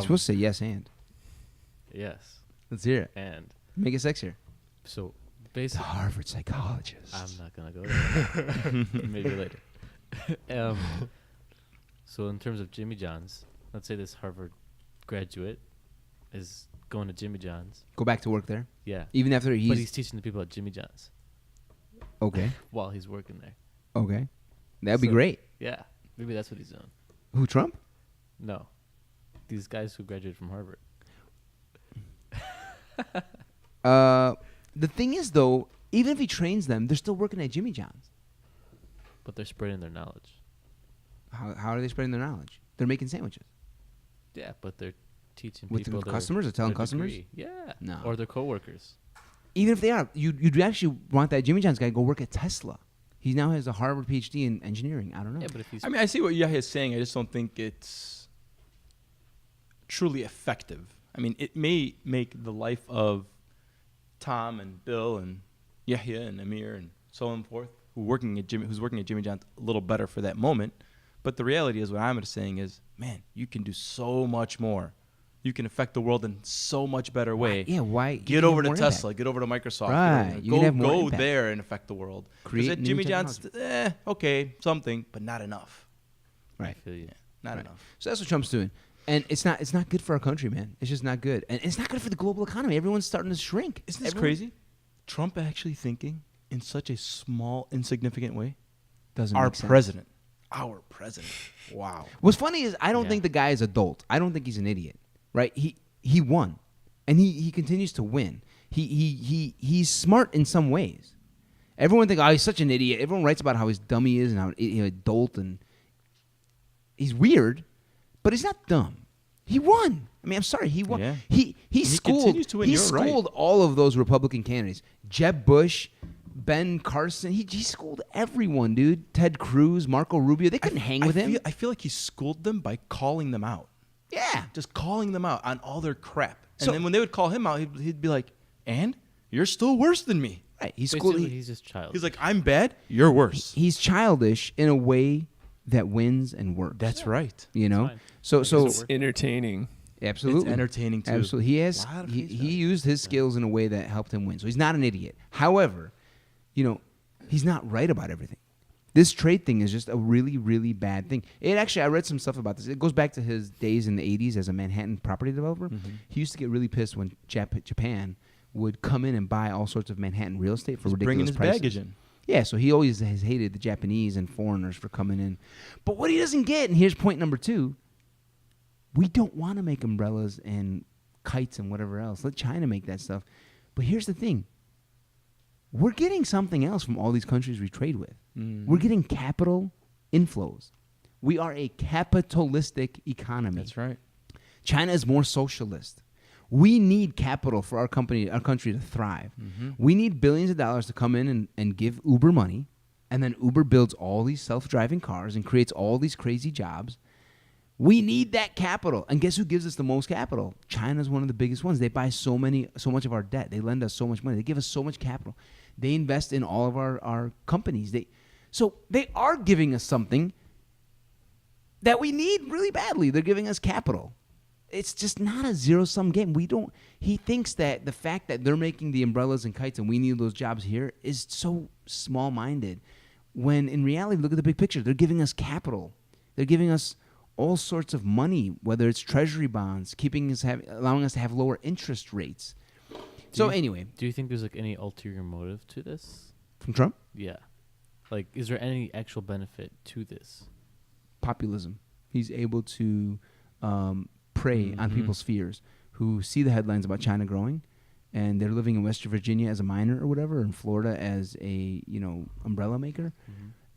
supposed to say yes and. Yes. Let's hear it. And Make it sexier. so The basically, Harvard psychologist. I'm not gonna go there. Maybe later. So in terms of Jimmy John's, let's say this Harvard graduate is going to Jimmy John's. Go back to work there. Yeah. Even after But he's he's teaching the people at Jimmy John's okay. while he's working there. Okay. That'd be So- great. Yeah. Maybe that's what he's doing. Who, Trump? No. These guys who graduated from Harvard. The thing is, though, even if he trains them, they're still working at Jimmy John's. But they're spreading their knowledge. How are they spreading their knowledge? They're making sandwiches. Yeah, but they're teaching With people the their- customers or telling their customers? degree. Yeah. No. Or their coworkers. Even if they are, you'd actually want that Jimmy John's guy to go work at Tesla. He now has a Harvard PhD in engineering. I don't know. Yeah, but if he's I mean, I see what Yahya is saying. I just don't think it's truly effective. I mean, it may make the life of Tom and Bill and Yahya and Amer and so on and forth, who's working at Jimmy John's, a little better for that moment. But the reality is, what I'm saying is, man, you can do so much more. You can affect the world in so much better way. Yeah, why? you Get can over have to more Tesla, impact. get over to Microsoft. Right, you Go, can have more go impact. there and affect the world. Because Create at new Jimmy John's, technology. okay, something, but not enough. I Right. feel you. Not Right. enough. So that's what Trump's doing. And it's not good for our country, man. It's just not good. And it's not good for the global economy. Everyone's starting to shrink. Isn't this Everyone- crazy? Trump actually thinking in such a small, insignificant way. Doesn't Our make sense. president. Our president. Wow. What's funny is I don't Yeah. think the guy is adult. I don't think he's an idiot. Right? He won. And he continues to win. He's smart in some ways. Everyone thinks, oh, he's such an idiot. Everyone writes about how he's dumb he is and how adult and he's weird, but he's not dumb. He won. I mean, I'm sorry, he won. Yeah. He He schooled continues to win. he You're right. schooled all of those Republican candidates. Jeb Bush, Ben Carson. He schooled everyone, dude. Ted Cruz, Marco Rubio. They couldn't hang with him. I feel like he schooled them by calling them out. Yeah. Just calling them out on all their crap. And So- then when they would call him out, he'd be like, and? You're still worse than me. Right. He schooled. Basically, he's just child. He's like, I'm bad. You're worse. He's childish in a way that wins and works. That's right. You know. fine. So Like, so it's a work. Entertaining. absolutely It's entertaining, too. Absolutely. He has Lot of he, face he value. used his skills in a way that helped him win. So he's not an idiot. However, he's not right about everything. This trade thing is just a really, really bad thing. It actually, I read some stuff about this. It goes back to his days in the 80s as a Manhattan property developer. Mhm. He used to get really pissed when Japan would come in and buy all sorts of Manhattan real estate for He's ridiculous bringing his prices. baggage in. Yeah, so he always has hated the Japanese and foreigners for coming in. But what he doesn't get, and here's point number 2, we don't want to make umbrellas and kites and whatever else. Let China make that stuff. But here's the thing. We're getting something else from all these countries we trade with. Mhm. We're getting capital inflows. We are a capitalistic economy. That's right. China is more socialist. We need capital for our country to thrive. Mhm. We need billions of dollars to come in and give Uber money, and then Uber builds all these self-driving cars and creates all these crazy jobs. We need that capital. And guess who gives us the most capital? China's one of the biggest ones. They buy so much of our debt. They lend us so much money. They give us so much capital. They invest in all of our companies. So they are giving us something that we need really badly. They're giving us capital. It's just not a zero-sum game. He thinks that the fact that they're making the umbrellas and kites and we need those jobs here is so small-minded. When in reality, look at the big picture. They're giving us capital. They're giving us all sorts of money, whether it's treasury bonds, allowing us to have lower interest rates. So anyway, Do you think there's like any ulterior motive to this? from Trump, Yeah. Like, is there any actual benefit to this? populism. He's able to prey on Mhm. people's fears who see the headlines about China growing and they're living in West Virginia as a miner or whatever, in Florida as a umbrella maker,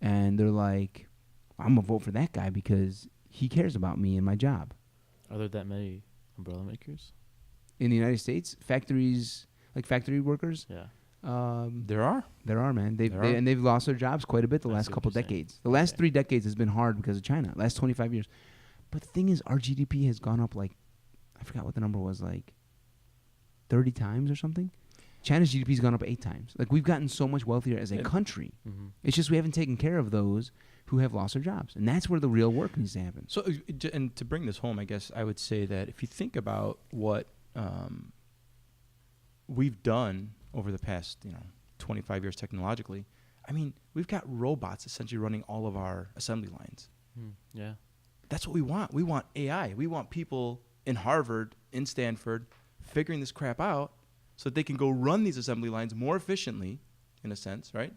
and they're like, I'm gonna vote for that guy because he cares about me and my job. Are there that many umbrella makers? In the United States, factories, like factory workers, Yeah. There are. man. There are. They've lost their jobs quite a bit the I last see what couple you're saying. decades. The last Okay. 3 decades has been hard because of China. Last 25 years. But the thing is, our GDP has gone up like, I forgot what the number was, like 30 times or something. China's GDP has gone up 8 times. Like, we've gotten so much wealthier as a country. Mm-hmm. It's just we haven't taken care of those who have lost their jobs. And that's where the real work needs to happen. So, and to bring this home, I guess I would say that if you think about what we've done over the past, 25 years technologically, I mean, we've got robots essentially running all of our assembly lines. Yeah. That's what we want. We want AI. We want people in Harvard, in Stanford, figuring this crap out so that they can go run these assembly lines more efficiently, in a sense, right?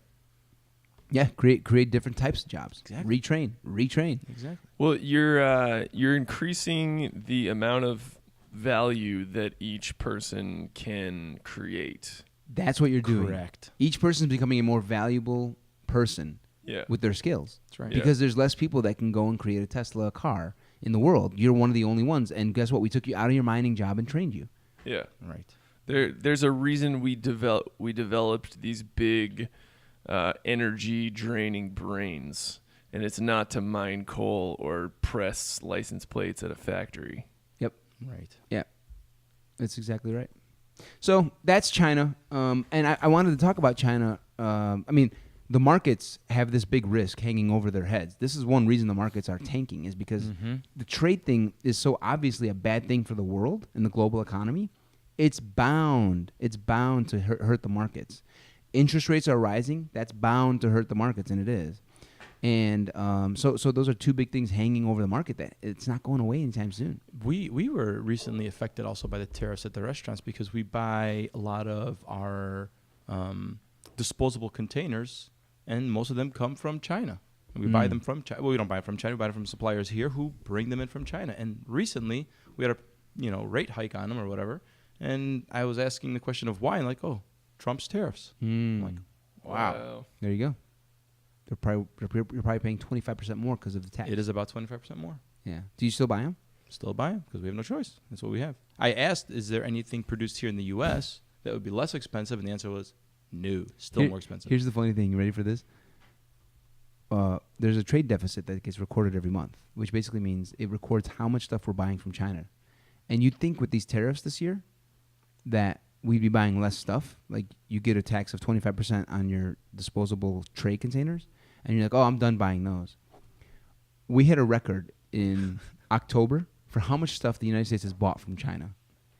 Yeah, create different types of jobs. Exactly. Retrain. Exactly. Well, you're increasing the amount of value that each person can create. That's what you're doing. Correct. Each person is becoming a more valuable person Yeah. with their skills. That's right. Yeah. Because there's less people that can go and create a Tesla car in the world. You're one of the only ones. And guess what? We took you out of your mining job and trained you. Yeah. Right. There's a reason we developed these big energy draining brains, and it's not to mine coal or press license plates at a factory. Right. Yeah, that's exactly right. So that's China. And I wanted to talk about China. I mean, the markets have this big risk hanging over their heads. This is one reason the markets are tanking, is because the trade thing is so obviously a bad thing for the world and the global economy. It's bound to hurt the markets. Interest rates are rising. That's bound to hurt the markets, and it is. And so those are two big things hanging over the market that it's not going away anytime soon. We were recently affected also by the tariffs at the restaurants because we buy a lot of our disposable containers, and most of them come from China. And we buy them from China. Well, we don't buy them from China. We buy them from suppliers here who bring them in from China. And recently, we had a rate hike on them or whatever. And I was asking the question of why, and like, oh, Trump's tariffs. I'm like, wow. There you go. You're probably paying 25% more because of the tax. It is about 25% more. Yeah. Do you still buy them? Still buy them because we have no choice. That's what we have. I asked, is there anything produced here in the U.S. that would be less expensive? And the answer was no, still more expensive. Here's the funny thing. You ready for this? There's a trade deficit that gets recorded every month, which basically means it records how much stuff we're buying from China. And you'd think with these tariffs this year that we'd be buying less stuff. Like you get a tax of 25% on your disposable tray containers, and you're like, oh, I'm done buying those. We hit a record in October for how much stuff the United States has bought from China.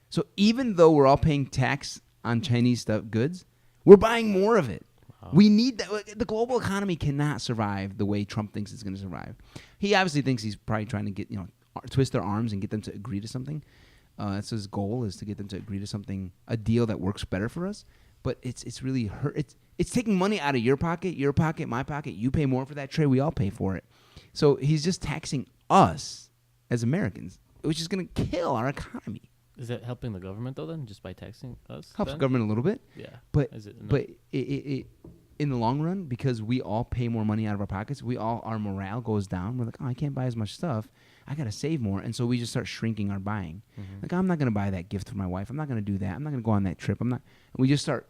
So even though we're all paying tax on Chinese goods, we're buying more of it. Wow. We need that. The global economy cannot survive the way Trump thinks it's going to survive. He obviously thinks he's probably trying to get, twist their arms and get them to agree to something. That's his goal, is to get them to agree to something, a deal that works better for us. But it's really hurt. It's taking money out of your pocket, my pocket. You pay more for that tray. We all pay for it. So he's just taxing us as Americans, which is going to kill our economy. Is that helping the government though? Then just by taxing us, Helps then? the government a little bit. Yeah, But is it enough? but it in the long run, because we all pay more money out of our pockets, our morale goes down. We're like, oh, I can't buy as much stuff. I got to save more. And so we just start shrinking our buying. Like, I'm not going to buy that gift for my wife. I'm not going to do that. I'm not going to go on that trip. And we just start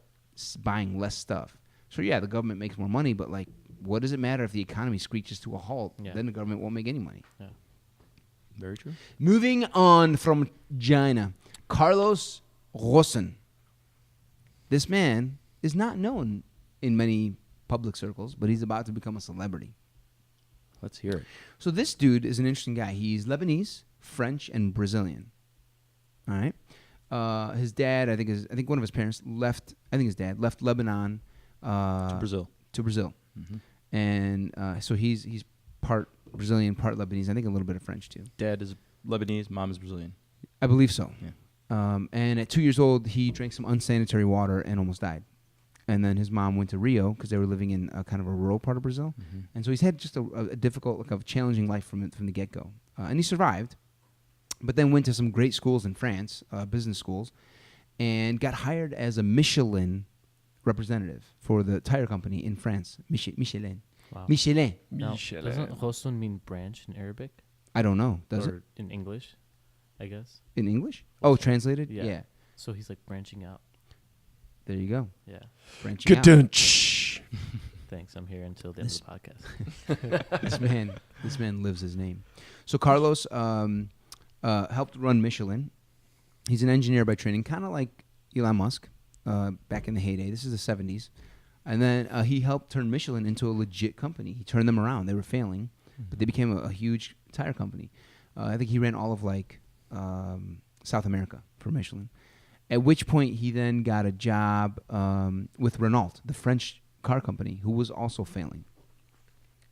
buying less stuff. So, yeah, the government makes more money, but, like, what does it matter if the economy screeches to a halt? Yeah. Then the government won't make any money. Yeah. Very true. Moving on from China, Carlos Ghosn. This man is not known in many public circles, but he's about to become a celebrity. Let's hear it. So this dude is an interesting guy. He's Lebanese, French, and Brazilian. All right. His dad, I think one of his parents left. I think his dad left Lebanon To Brazil. Mm-hmm. And so he's part Brazilian, part Lebanese. I think a little bit of French too. Dad is Lebanese, mom is Brazilian. I believe so. Yeah. And at 2 years old, he drank some unsanitary water and almost died. And then his mom went to Rio because they were living in a kind of a rural part of Brazil. Mm-hmm. And so he's had just a difficult, like a challenging life from the get-go. And he survived, but then went to some great schools in France, business schools. and got hired as a Michelin representative for the tire company in France. Michelin. Wow. Michelin. Now, Michelin. doesn't Ghosn mean branch in Arabic? I don't know. Does it? Or in English, I guess. In English? Oh, translated? Yeah. Yeah. So he's like branching out. There you go. Yeah. Branching out. Ka-dunch. Thanks. I'm here until the end of the podcast. This man lives his name. So Carlos helped run Michelin. He's an engineer by training, kind of like Elon Musk back in the heyday. This is the 70s. And then he helped turn Michelin into a legit company. He turned them around. They were failing, but they became a huge tire company. I think he ran all of like South America for Michelin. At which point he then got a job with Renault, the French car company, who was also failing.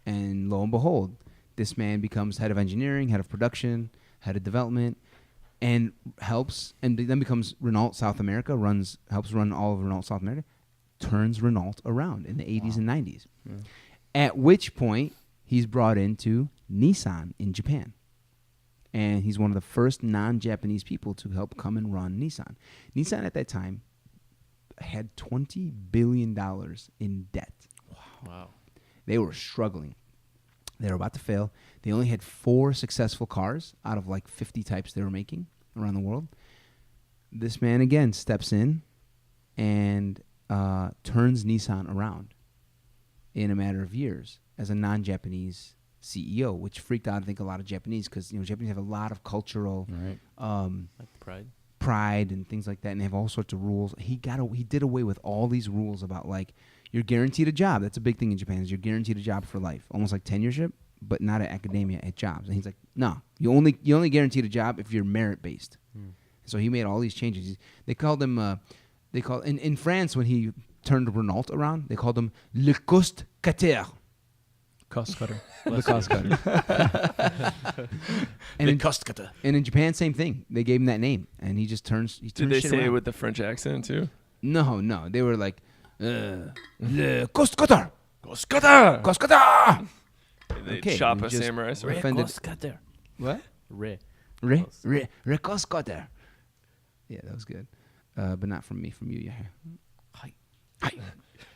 And lo and behold, this man becomes head of engineering, head of production, head of development, and then becomes Renault South America, helps run all of Renault South America, turns Renault around in the 80s and 90s. Yeah. At which point he's brought into Nissan in Japan. And he's one of the first non-Japanese people to help come and run Nissan. Nissan at that time had $20 billion in debt. Wow. They were struggling. They were about to fail. They only had 4 successful cars out of like 50 types they were making around the world. This man, again, steps in and turns Nissan around in a matter of years as a non-Japanese CEO, which freaked out, I think, a lot of Japanese because Japanese have a lot of cultural Like pride and things like that, and they have all sorts of rules. He did away with all these rules about like you're guaranteed a job. That's a big thing in Japan. Is you're guaranteed a job for life, almost like tenureship, but not at academia, at jobs. And he's like, no, you only guaranteed a job if you're merit based. So he made all these changes. They called him in France when he turned Renault around. They called him le cost cutter. Cost cutter. The cost cutter. The cost cutter. And in Japan, same thing. They gave him that name, and he just turns. Did they shit say it around. with the French accent too? No. They were like, le cost cutter. Cost cutter. Cost cutter. They Okay, chop we a just samurai sword. offended- Cost cutter. What? Re. Cost cutter. Yeah, that was good. But not from me, from you, Yahya.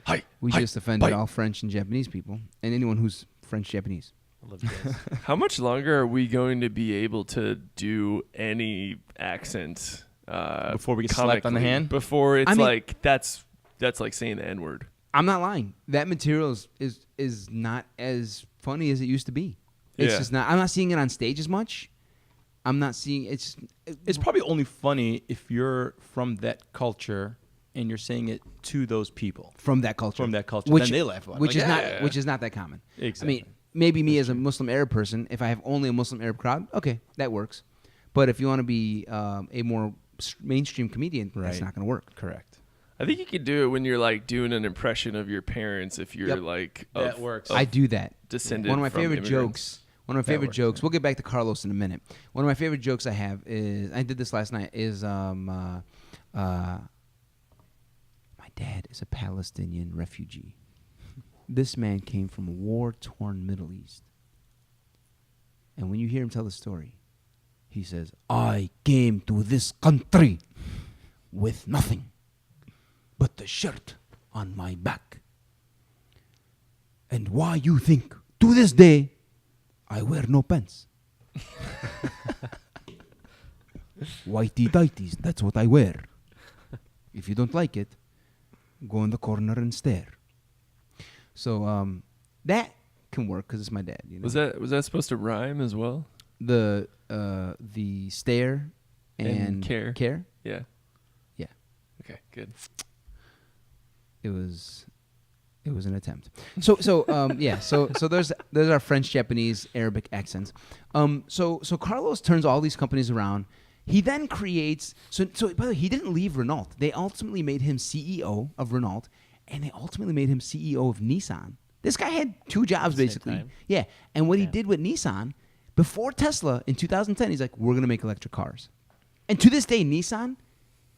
Hi. We just offended all French and Japanese people, and anyone who's French-Japanese. I love you guys. How much longer are we going to be able to do any accent Before we get slapped on the comically? hand? Before it's I mean- like that's like saying the N-word. I'm not lying. That material is not as funny as it used to be. It's Yeah. just not. I'm not seeing it on stage as much. I'm not seeing it's. It's probably only funny if you're from that culture and you're saying it to those people. from that culture. Then they laugh about it. Which Like, is yeah. not which is not that common. Exactly. I mean, maybe me as a Muslim Arab person, if I have only a Muslim Arab crowd, okay, that works. But if you want to be a more mainstream comedian, that's Right. not going to work. Correct. I think you could do it when you're like doing an impression of your parents if you're Yep. like That of- works. of I do that. descended One of my from favorite immigrants. jokes. One of my That favorite works, jokes. yeah. We'll get back to Carlos in a minute. One of my favorite jokes I have is I did this last night. Is my dad is a Palestinian refugee. This man came from a war-torn Middle East, and when you hear him tell the story, he says, "I came to this country with nothing but the shirt on my back. And why you think to this day I wear no pants? Whitey tighties, that's what I wear. If you don't like it, go in the corner and stare." So that can work because it's my dad. You know? Was that supposed to rhyme as well? the stare and care. Yeah. Yeah. Okay, good. It was an attempt. So there's our French, Japanese, Arabic accents. So Carlos turns all these companies around. He then creates so by the way, he didn't leave Renault. They ultimately made him CEO of Renault, and they ultimately made him CEO of Nissan. This guy had 2 jobs At the same basically. time? Yeah. And what he Yeah. did with Nissan before Tesla in 2010, he's like, we're gonna make electric cars. And to this day, Nissan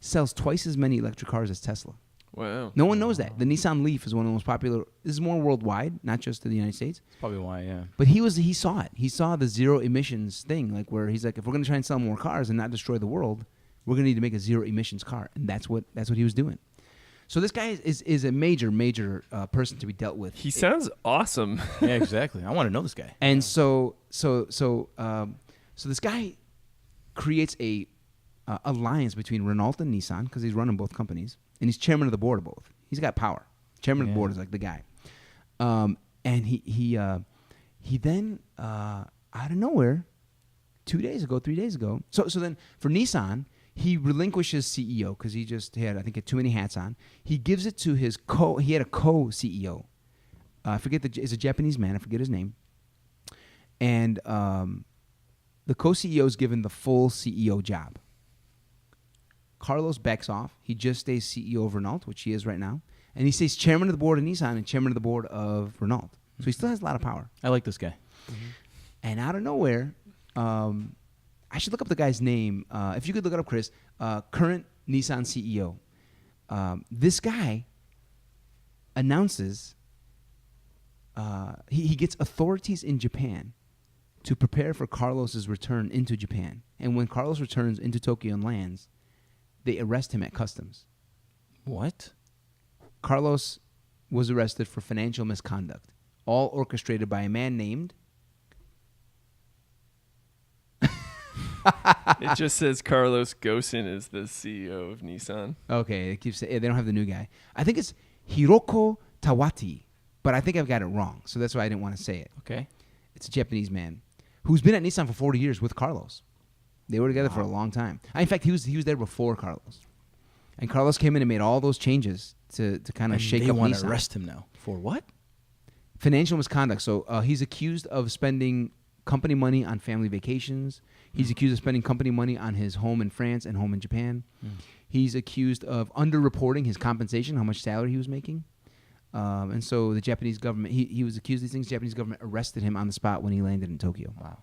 sells twice as many electric cars as Tesla. Wow. No one knows that. The Nissan Leaf is one of the most popular. This is more worldwide, not just in the United States. That's probably why, yeah. But he saw it. He saw the zero emissions thing, like where he's like, if we're going to try and sell more cars and not destroy the world, we're going to need to make a zero emissions car. And that's what he was doing. So this guy is a major person to be dealt with. He sounds awesome. Yeah, exactly. I want to know this guy. And so this guy creates a alliance between Renault and Nissan because he's running both companies, and he's chairman of the board of both. He's got power. Chairman of the board is like the guy. And he then out of nowhere, 3 days ago. So then for Nissan, he relinquishes CEO because he just had, I think, too many hats on. He gives it to his he had a co-CEO. I forget it's a Japanese man. I forget his name. And the co-CEO is given the full CEO job. Carlos backs off. He just stays CEO of Renault, which he is right now. And he stays chairman of the board of Nissan and chairman of the board of Renault. So he still has a lot of power. I like this guy. Mm-hmm. And out of nowhere, I should look up the guy's name. If you could look it up, Chris, current Nissan CEO. This guy announces he gets authorities in Japan to prepare for Carlos's return into Japan. And when Carlos returns into Tokyo and lands, they arrest him at customs. What? Carlos was arrested for financial misconduct, all orchestrated by a man named... It just says Carlos Ghosn is the CEO of Nissan. Okay, it keeps saying they don't have the new guy. I think it's Hiroko Tawati, but I think I've got it wrong, so that's why I didn't want to say it. Okay. It's a Japanese man who's been at Nissan for 40 years with Carlos. They were together for a long time. In fact, he was there before Carlos, and Carlos came in and made all those changes to kind of shake up Nissan. They want to arrest him now for what? Financial misconduct. So he's accused of spending company money on family vacations. He's accused of spending company money on his home in France and home in Japan. He's accused of underreporting his compensation, how much salary he was making. And so the Japanese government, he was accused of these things. The Japanese government arrested him on the spot when he landed in Tokyo. Wow.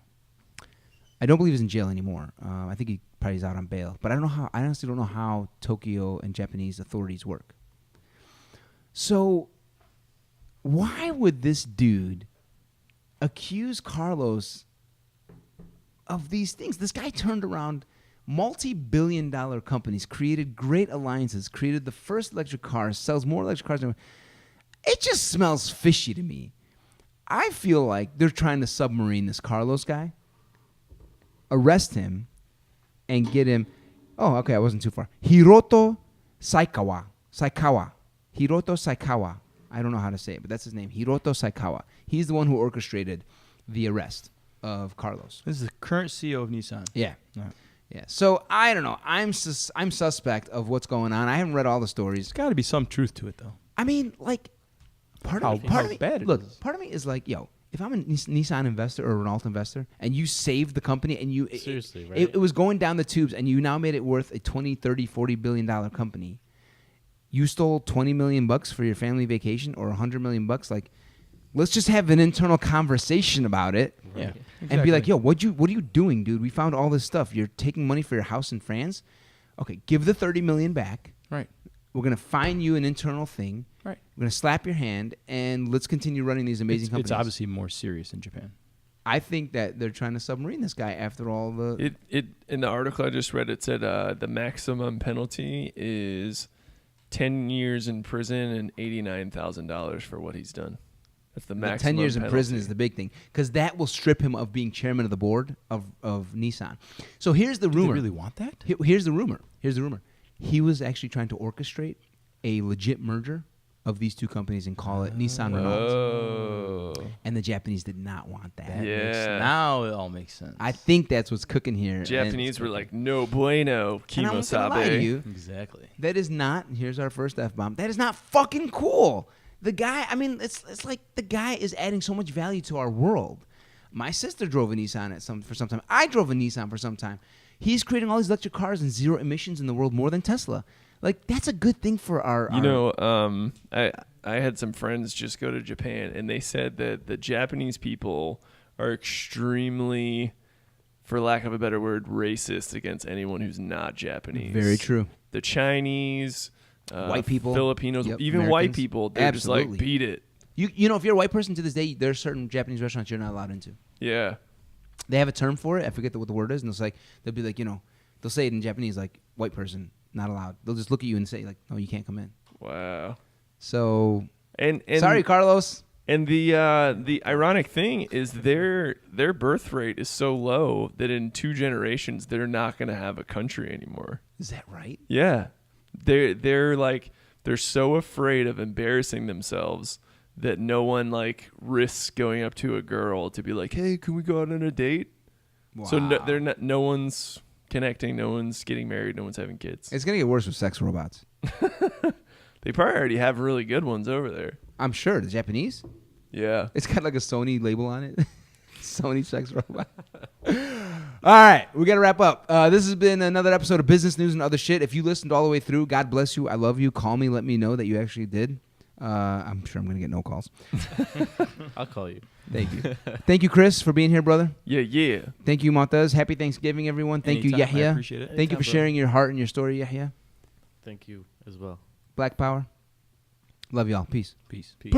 I don't believe he's in jail anymore. I think he probably is out on bail. But I honestly don't know how Tokyo and Japanese authorities work. So why would this dude accuse Carlos of these things? This guy turned around multi-billion-dollar companies, created great alliances, created the first electric cars, sells more electric cars than... It just smells fishy to me. I feel like they're trying to submarine this Carlos guy, arrest him, and get him... Oh, okay, I wasn't too far. Hiroto Saikawa. Hiroto Saikawa. I don't know how to say it, but that's his name. Hiroto Saikawa. He's the one who orchestrated the arrest of Carlos. This is the current CEO of Nissan. Yeah. Right. Yeah. So, I don't know. I'm suspect of what's going on. I haven't read all the stories. There's got to be some truth to it, though. I mean, like, part of me is like, yo, if I'm a Nissan investor or a Renault investor and you saved the company and you... Seriously, right? It was going down the tubes and you now made it worth a $20, $30, $40 billion company. You stole $20 million for your family vacation or $100 million. Like, let's just have an internal conversation about it. Yeah. And Exactly. be like, yo, what are you doing, dude? We found all this stuff. You're taking money for your house in France. Okay, give the $30 million back. Right. We're going to find you an internal thing. Right. We're going to slap your hand, and let's continue running these amazing companies. It's obviously more serious in Japan. I think that they're trying to submarine this guy after all the... It in the article I just read, it said the maximum penalty is 10 years in prison and $89,000 for what he's done. That's the maximum 10 years in penalty. prison is the big thing, because that will strip him of being chairman of the board of Nissan. So here's the Do rumor. they really want that? Here's the rumor. He was actually trying to orchestrate a legit merger of these two companies and call it Nissan Renault. Oh. And the Japanese did not want that. Yeah. Now it all makes sense. I think that's what's cooking here. Japanese were like, no bueno, And I'm not gonna lie to Kimosabe. you, Exactly. that is not, and here's our first F-bomb, that is not fucking cool. The guy, I mean, it's like the guy is adding so much value to our world. My sister drove a Nissan for some time. I drove a Nissan for some time. He's creating all these electric cars and zero emissions in the world more than Tesla. Like, that's a good thing for our... You know, I had some friends just go to Japan, and they said that the Japanese people are extremely, for lack of a better word, racist against anyone who's not Japanese. Very true. The Chinese, White people. Filipinos, Yep, even white Americans. people, they're Absolutely. just like, beat it. You know, if you're a white person to this day, there are certain Japanese restaurants you're not allowed into. Yeah. They have a term for it. I forget what the word is. And they'll be like, they'll say it in Japanese, like, white person, not allowed. They'll just look at you and say like, no, you can't come in. Wow. So And sorry, Carlos. And the ironic thing is their birth rate is so low that in 2 generations they're not going to have a country anymore. Is that right? Yeah. They're so afraid of embarrassing themselves that no one like risks going up to a girl to be like, "Hey, can we go out on a date?" Wow. So no one's connecting, no one's getting married, no one's having kids. It's gonna get worse with sex robots. They probably already have really good ones over there. I'm sure. The Japanese? Yeah. It's got like a Sony label on it. Sony sex robot. All right, we got to wrap up. This has been another episode of Business News and Other Shit. If you listened all the way through, God bless you. I love you. Call me. Let me know that you actually did. I'm sure I'm going to get no calls. I'll call you. Thank you. Thank you, Chris, for being here, brother. Yeah. Thank you, Motez. Happy Thanksgiving, everyone. Thank you, Anytime. I Yahia. appreciate it. Thank you for Anytime, sharing your heart and your story, Yahia. Thank you as well. Black Power. Love y'all. Peace. Peace. Peace.